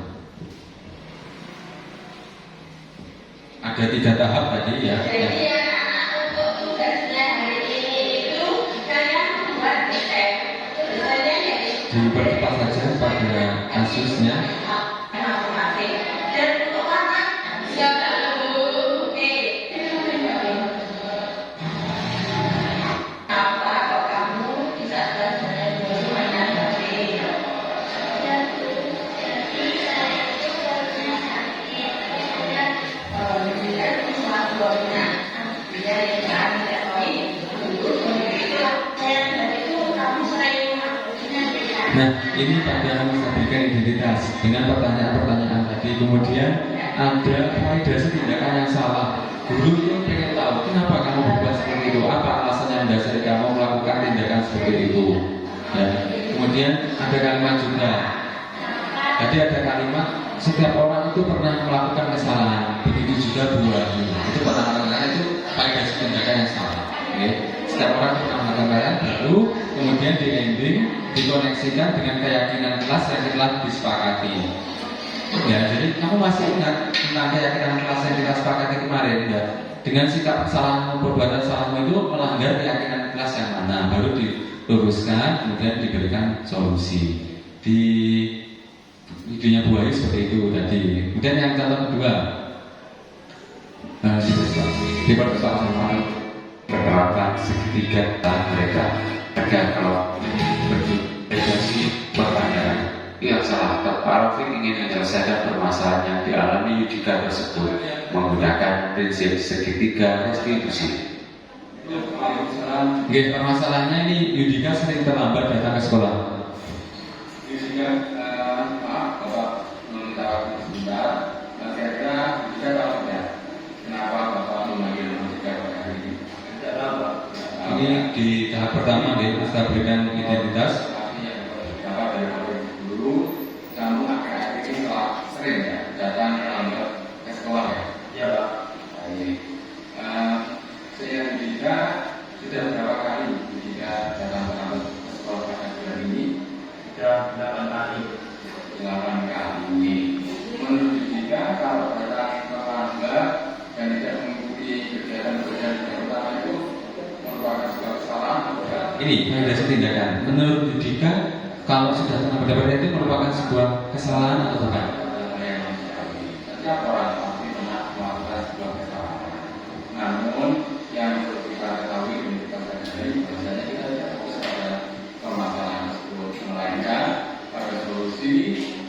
Ada 3 tahap tadi ya. Jadi anak-anak untuk tugasnya hari ini itu saya membuat desain. Desainnya jadi Dipercepat saja pada kasusnya. masing-masing. Dan untuk warna siapa dulu? Apa kok kamu bisa belajar dulu mainan HP? Nah, ini pada menstabilkan identitas dengan pertanyaan-pertanyaan tadi. Kemudian ada validasi tindakan yang salah. Guru itu pengen tahu kenapa kamu berbuat seperti itu, apa alasan yang mendasari kamu melakukan tindakan seperti itu. Ya. Kemudian ada kalimat juga. Tadi ada kalimat setiap orang itu pernah melakukan kesalahan. Begitu juga Bu Wahyu. Itu pernah melakukan, itu validasi tindakan yang salah. Oke. Setiap orang pernah melakukan kesalahan, baru kemudian di ending dikoneksikan dengan keyakinan kelas yang telah disepakati. Ya, jadi kamu masih ingat tentang keyakinan kelas yang kita sepakati kemarin ya? Dengan sikap kesalahan perbuatan salahmu itu melanggar keyakinan kelas yang mana, baru diluruskan, kemudian diberikan solusi. Di videonya Bu Wahyu seperti itu tadi. Kemudian yang contoh kedua, dipercepat sama penerapan segitiga mereka. Agar kalau berdiskusi pertanyaan yang salah, Pak Rafiq ingin menyelesaikan permasalahan yang dialami Yudika tersebut menggunakan prinsip segitiga restitusi. Oke, permasalahannya ini Yudika sering terlambat datang ke sekolah. Yudika, maaf Bapak meminta waktu sebentar. Kira-kira Yudika tahu ya kenapa Bapak memanggil Yudika pada hari ini? Tidak tahu Pak. Ini di tahap pertama di menstabilkan identitas. Bapak dari dulu, kamu akhir-akhir ini telah sering ya datang terlambat ke sekolah ya? Iya Pak. Baik. Saya juga sudah berapa kali jika datang terlambat ke sekolah pada bulan ini? Sudah 8 kali. 8 kali. Menurut jika kalau datang terlambat dan tidak mengikuti kegiatan-kegiatan yang pertama itu merupakan sebuah kesalahan. Ini validasi tindakan. Menurut Yudika, kalau sudah terlambat itu merupakan sebuah kesalahan atau bukan? Setiap orang pasti pernah melakukan sebuah kesalahan. Namun yang perlu kita ketahui dan kita sadari bahwasanya kita tidak fokus pada permasalahan tersebut, melainkan pada solusi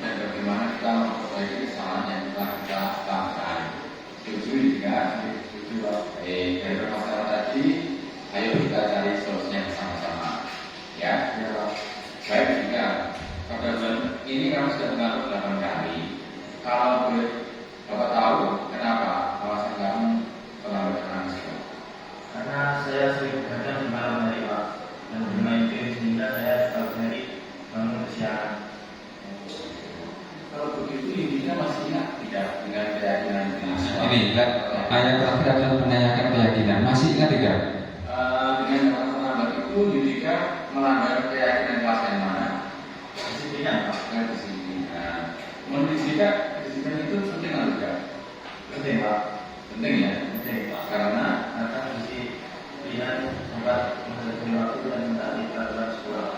dan bagaimana kita memperbaiki kesalahan yang telah kita lakukan. Setuju tidak? Setuju. Dari permasalahan tadi, ayo kita cari solusinya bersama-sama. Ya. Baik, jika pada bulan ini kamu sudah melakukan 8 kali. Kalau boleh Bapak tahu kenapa alasan kamu terlambat datang ke sekolah? Karena saya sering begadang di malam hari Pak, dan bermain game sehingga saya setiap hari bangun kesiangan. Kalau begitu Yudika masih ingat tidak dengan keyakinan diri? Ini ayat terakhir adalah menanyakan keyakinan. Masih ingat tidak? Dengan kata terlambat itu jika melanggar keyakinan kelas yang mana? Disiplinan Pak. Kedisiplinan. Menurut jika kedisiplinan itu penting atau tidak? Penting Pak. Penting ya. Penting Pak. Karena disiplinan tempat menghabiskan waktu dan mentaati peraturan sekolah.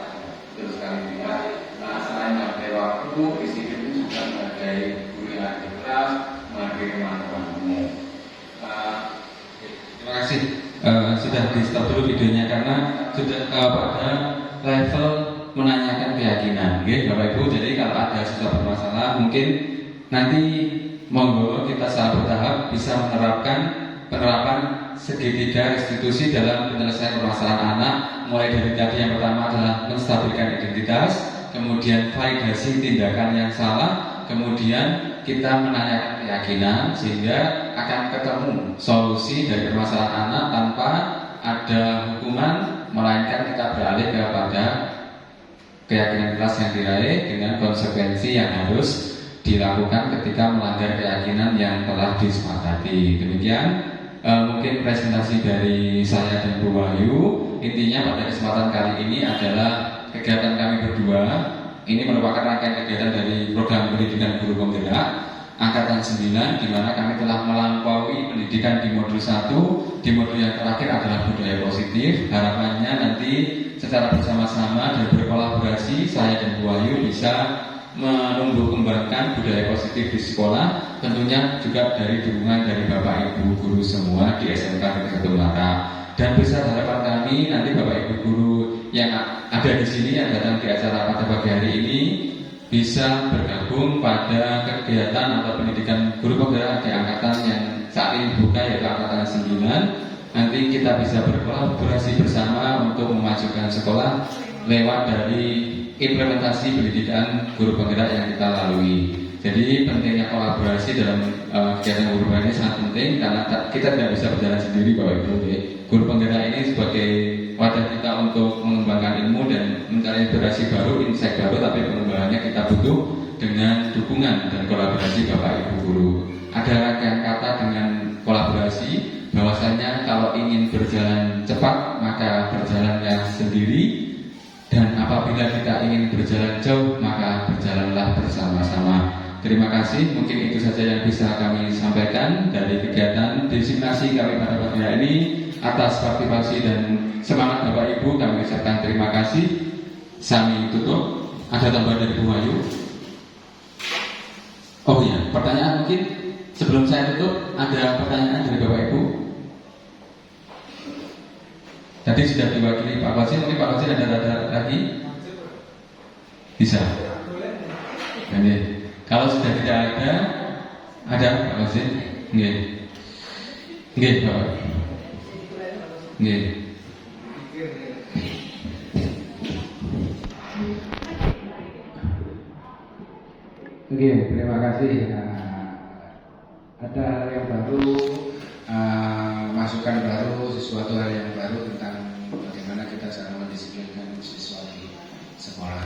betul sekali ya. Nah, selain menghargai waktu, disiplin itu juga menghargai guru yang ada di kelas, menghargai teman-teman umum. Terima kasih. Sudah di stop dulu videonya karena sudah pada level menanyakan keyakinan, okay, Bapak Ibu. Jadi kalau ada sesuatu bermasalah, mungkin nanti monggo kita secara bertahap bisa menerapkan penerapan segitiga restitusi dalam penyelesaian permasalahan anak. Mulai dari tadi yang pertama adalah menstabilkan identitas, kemudian validasi tindakan yang salah, kemudian kita menanyakan keyakinan sehingga akan ketemu solusi dari permasalahan anak tanpa ada hukuman, melainkan kita beralih kepada keyakinan kelas yang diraih dengan konsekuensi yang harus dilakukan ketika melanggar keyakinan yang telah disepakati. Demikian mungkin presentasi dari saya dan Bu Wahyu. Intinya pada kesempatan kali ini adalah kegiatan kami berdua. Ini merupakan rangkaian kegiatan dari program pendidikan guru penggerak angkatan 9, di mana kami telah melampaui pendidikan di modul 1. Di modul yang terakhir adalah budaya positif. Harapannya nanti secara bersama-sama dan berkolaborasi saya dan Bu Wahyu bisa menumbuh kembangkan budaya positif di sekolah, tentunya juga dari dukungan dari Bapak Ibu guru semua di SMK Negeri 1 Melaka. Dan besar harapan kami nanti Bapak Ibu guru yang ada di sini yang datang di acara pada pagi hari ini bisa bergabung pada kegiatan atau pendidikan guru penggerak di angkatan yang saat ini buka, yaitu angkatan 9. Nanti kita bisa berkolaborasi bersama untuk memajukan sekolah lewat dari implementasi pendidikan guru penggerak yang kita lalui. Jadi pentingnya kolaborasi dalam kegiatan guru penggerak ini sangat penting karena kita tidak bisa berjalan sendiri Bapak Ibu. Guru penggerak ini sebagai wadah kita untuk mengembangkan ilmu dan mencari inspirasi baru, insight baru, tapi pengembangannya kita butuh dengan dukungan dan kolaborasi Bapak Ibu guru. Ada rangkaian kata dengan kolaborasi, bahwasanya kalau ingin berjalan cepat maka berjalanlah sendiri. Dan apabila kita ingin berjalan jauh, maka berjalanlah bersama-sama. Terima kasih, mungkin itu saja yang bisa kami sampaikan dari kegiatan designasi kami pada pagi hari ini. Atas partisipasi dan semangat Bapak Ibu kami ucapkan terima kasih. Kami tutup. Ada tambahan dari Bu Wahyu? Oh iya, pertanyaan mungkin sebelum saya tutup, ada pertanyaan dari Bapak Ibu? Tadi sudah diwakili Pak Wasin, mungkin Pak Wasin ada lagi? Bisa. Oke. Kalau sudah tidak ada Pak Wasin? Nggih. Nggih, Bapak. Nggih. Oke, terima kasih. Ada yang baru, masukan baru, sesuatu hal yang baru tentang bagaimana kita cara mendisiplinkan siswa di sekolah.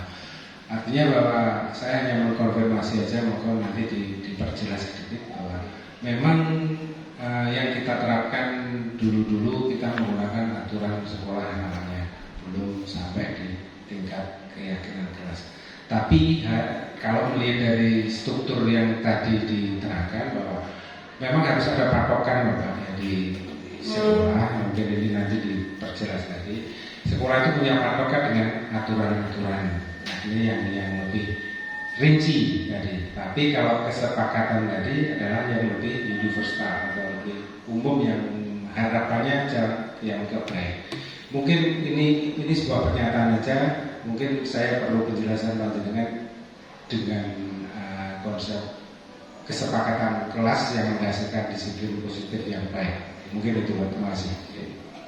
Artinya bahwa saya hanya mengkonfirmasi aja, monggo nanti diperjelas sedikit bahwa memang yang kita terapkan dulu kita menggunakan aturan sekolah namanya, belum sampai di tingkat keyakinan kelas. Tapi kalau melihat dari struktur yang tadi diterangkan bahwa memang harus ada patokan Bapak ya, di sekolah. Mungkin ini nanti diperjelas tadi. Sekolah itu punya patokan dengan aturan-aturan. Nah, ini yang lebih rinci tadi. Tapi kalau kesepakatan tadi adalah yang lebih universal atau lebih umum yang harapannya yang terbaik. Mungkin ini sebuah pernyataan aja. Mungkin saya perlu penjelasan dengan konsep kesepakatan kelas yang menghasilkan disiplin positif yang baik. Mungkin itu, terima kasih.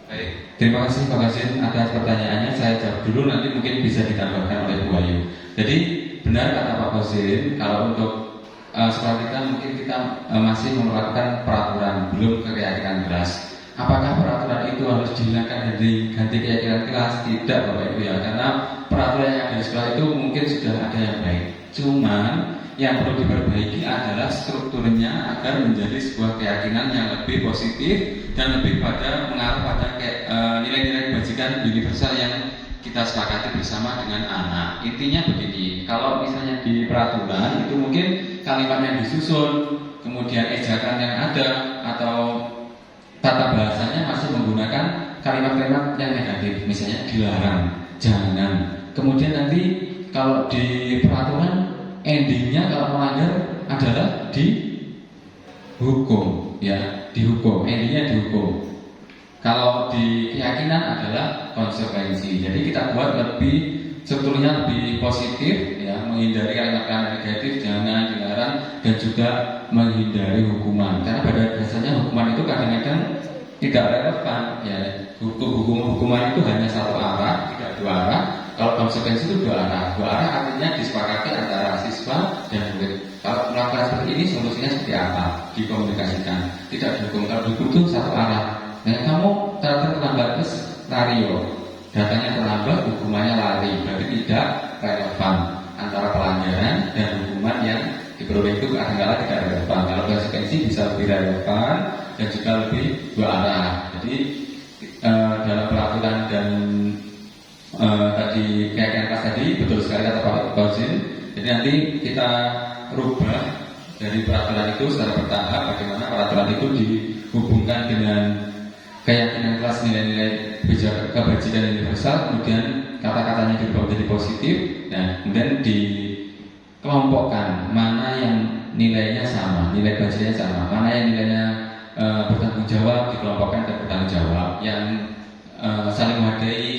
Baik, terima kasih Pak Wasin atas pertanyaannya. Saya jawab dulu, nanti mungkin bisa ditambahkan oleh Bu Wahyu. Jadi benar kata Pak Wasin, kalau untuk sekolah kita mungkin kita masih menerapkan peraturan, belum keyakinan kelas. Apakah peraturan itu harus dihilangkan dari ganti keyakinan kelas? Tidak Bapak Ibu ya, karena peraturan yang ada di sekolah itu mungkin sudah ada yang baik. Cuman yang perlu diperbaiki adalah strukturnya agar menjadi sebuah keyakinan yang lebih positif dan lebih pada mengarah pada nilai-nilai kebajikan universal yang kita sepakati bersama dengan anak. Intinya begini, kalau misalnya di peraturan itu mungkin kalimat yang disusun, kemudian ejakan yang ada atau tata bahasanya masih menggunakan kalimat-kalimat yang negatif, misalnya dilarang, jangan. Kemudian nanti kalau di peraturan endingnya kalau melanggar adalah dihukum, ya, dihukum, endingnya dihukum. Kalau di keyakinan adalah konsekuensi. Jadi kita buat lebih strukturnya lebih positif, ya, menghindari kalimat-kalimat negatif, jangan, dilarang, dan juga menghindari hukuman. Karena pada dasarnya hukuman itu kadang-kadang tidak relevan, ya. Hukuman itu hanya satu arah, tidak dua arah. Kalau konsekuensi itu dua arah. Dua arah artinya disepakati antara siswa dan murid. Kalau melakukan seperti ini solusinya seperti apa? Dikomunikasikan, tidak dihukum. Kalau dihukum itu satu arah. Nah, kamu terlambat Rario, datanya terlambat, hukumannya lari, berarti tidak relevan antara pelanggaran dan hukuman yang diperoleh itu kadang-kadang tidak relevan. Kalau konsekuensi bisa lebih relevan dan juga lebih dua arah. Jadi dalam peraturan dan tadi keyakinan kelas tadi betul sekali kata Pak Fauzin. Jadi nanti kita rubah dari peraturan itu secara bertahap, bagaimana peraturan itu dihubungkan dengan keyakinan kelas, nilai-nilai kebajikan universal, kemudian kata-katanya diubah menjadi positif, dan kemudian dikelompokkan mana yang nilainya sama, nilai kebajikannya sama, mana yang nilainya bertanggung jawab, dikelompokkan ke bertanggung jawab, yang saling menghargai,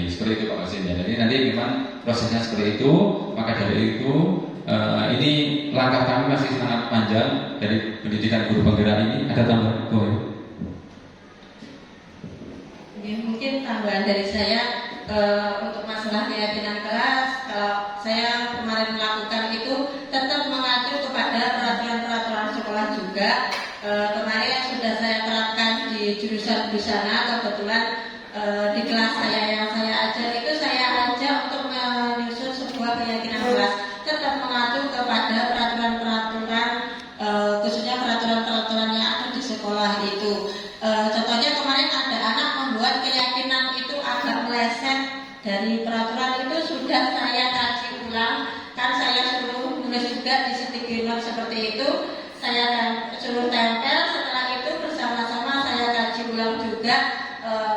seperti itu Pak Wasin. Jadi nanti memang prosesnya seperti itu. Maka dari itu ini langkah kami masih sangat panjang dari pendidikan guru penggerak ini. Ada tambahan? Mungkin tambahan dari saya untuk masalah keyakinan kelas, kalau saya kemarin melakukan itu tetap mengacu kepada peraturan-peraturan sekolah juga. Kemarin sudah saya terapkan di jurusan busana, kebetulan di kelas saya yang saya ajar itu saya ajak untuk menyusun sebuah keyakinan kelas, tetap mengacu kepada peraturan-peraturan khususnya peraturan-peraturan yang ada di sekolah itu. Contohnya kemarin ada anak membuat keyakinan itu agak meleset dari peraturan itu, sudah saya kaji ulang, kan saya suruh menulis juga di sticky note seperti itu, saya suruh tempel. Setelah itu bersama-sama saya kaji ulang juga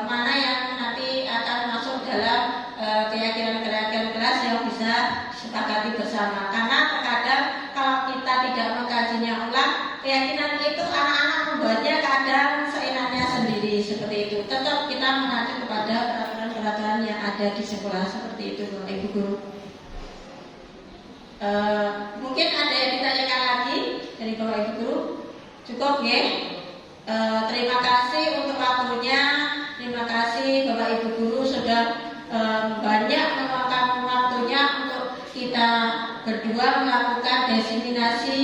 mana yang nanti akan masuk dalam keyakinan-keyakinan kelas yang bisa disepakati bersama. Karena terkadang kalau kita tidak mengkajinya ulang, keyakinan itu anak-anak membuatnya kadang seenaknya sendiri seperti itu. Tetap kita mengacu kepada peraturan-peraturan yang ada di sekolah seperti itu, Bapak Ibu Guru. Mungkin ada yang ditanyakan lagi dari Bapak Ibu Guru? Cukup ya? Terima kasih untuk waktunya. Terima kasih Bapak Ibu Guru sudah banyak meluangkan waktunya untuk kita berdua melakukan diseminasi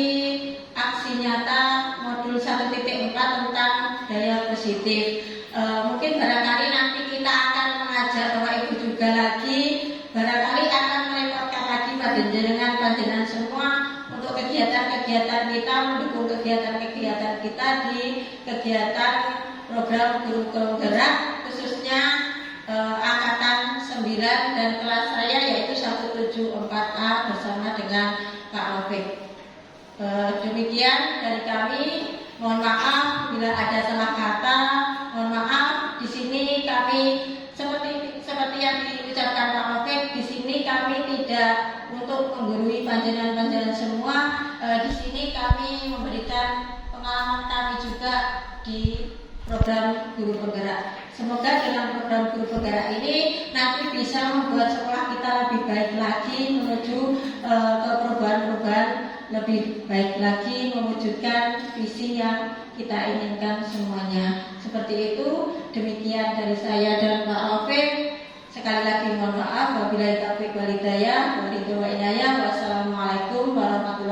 aksi nyata modul 1.4 tentang daya positif. Mungkin barangkali nanti kita akan mengajak Bapak Ibu juga lagi, barangkali akan merepotkan lagi panjenengan semua untuk kegiatan-kegiatan kita, mendukung kegiatan-kegiatan kita di kegiatan program guru penggerak, khususnya angkatan 9 dan kelas saya yaitu 174A bersama dengan Pak Rafiq. Demikian dari kami. Mohon maaf bila ada salah kata. Mohon maaf. Di sini kami seperti yang diucapkan Pak Rafiq, di sini kami tidak untuk menggurui panjenengan semua. Di sini kami memberikan pengalaman kami juga di program guru penggerak. Semoga dengan program guru penggerak ini nanti bisa membuat sekolah kita lebih baik lagi, menuju ke perubahan-perubahan lebih baik lagi, mewujudkan visi yang kita inginkan semuanya. Seperti itu. Demikian dari saya dan Pak Rafiq. Sekali lagi mohon maaf. Wabillahi taufiq wal hidayah. Wassalamualaikum warahmatullahi wabarakatuh.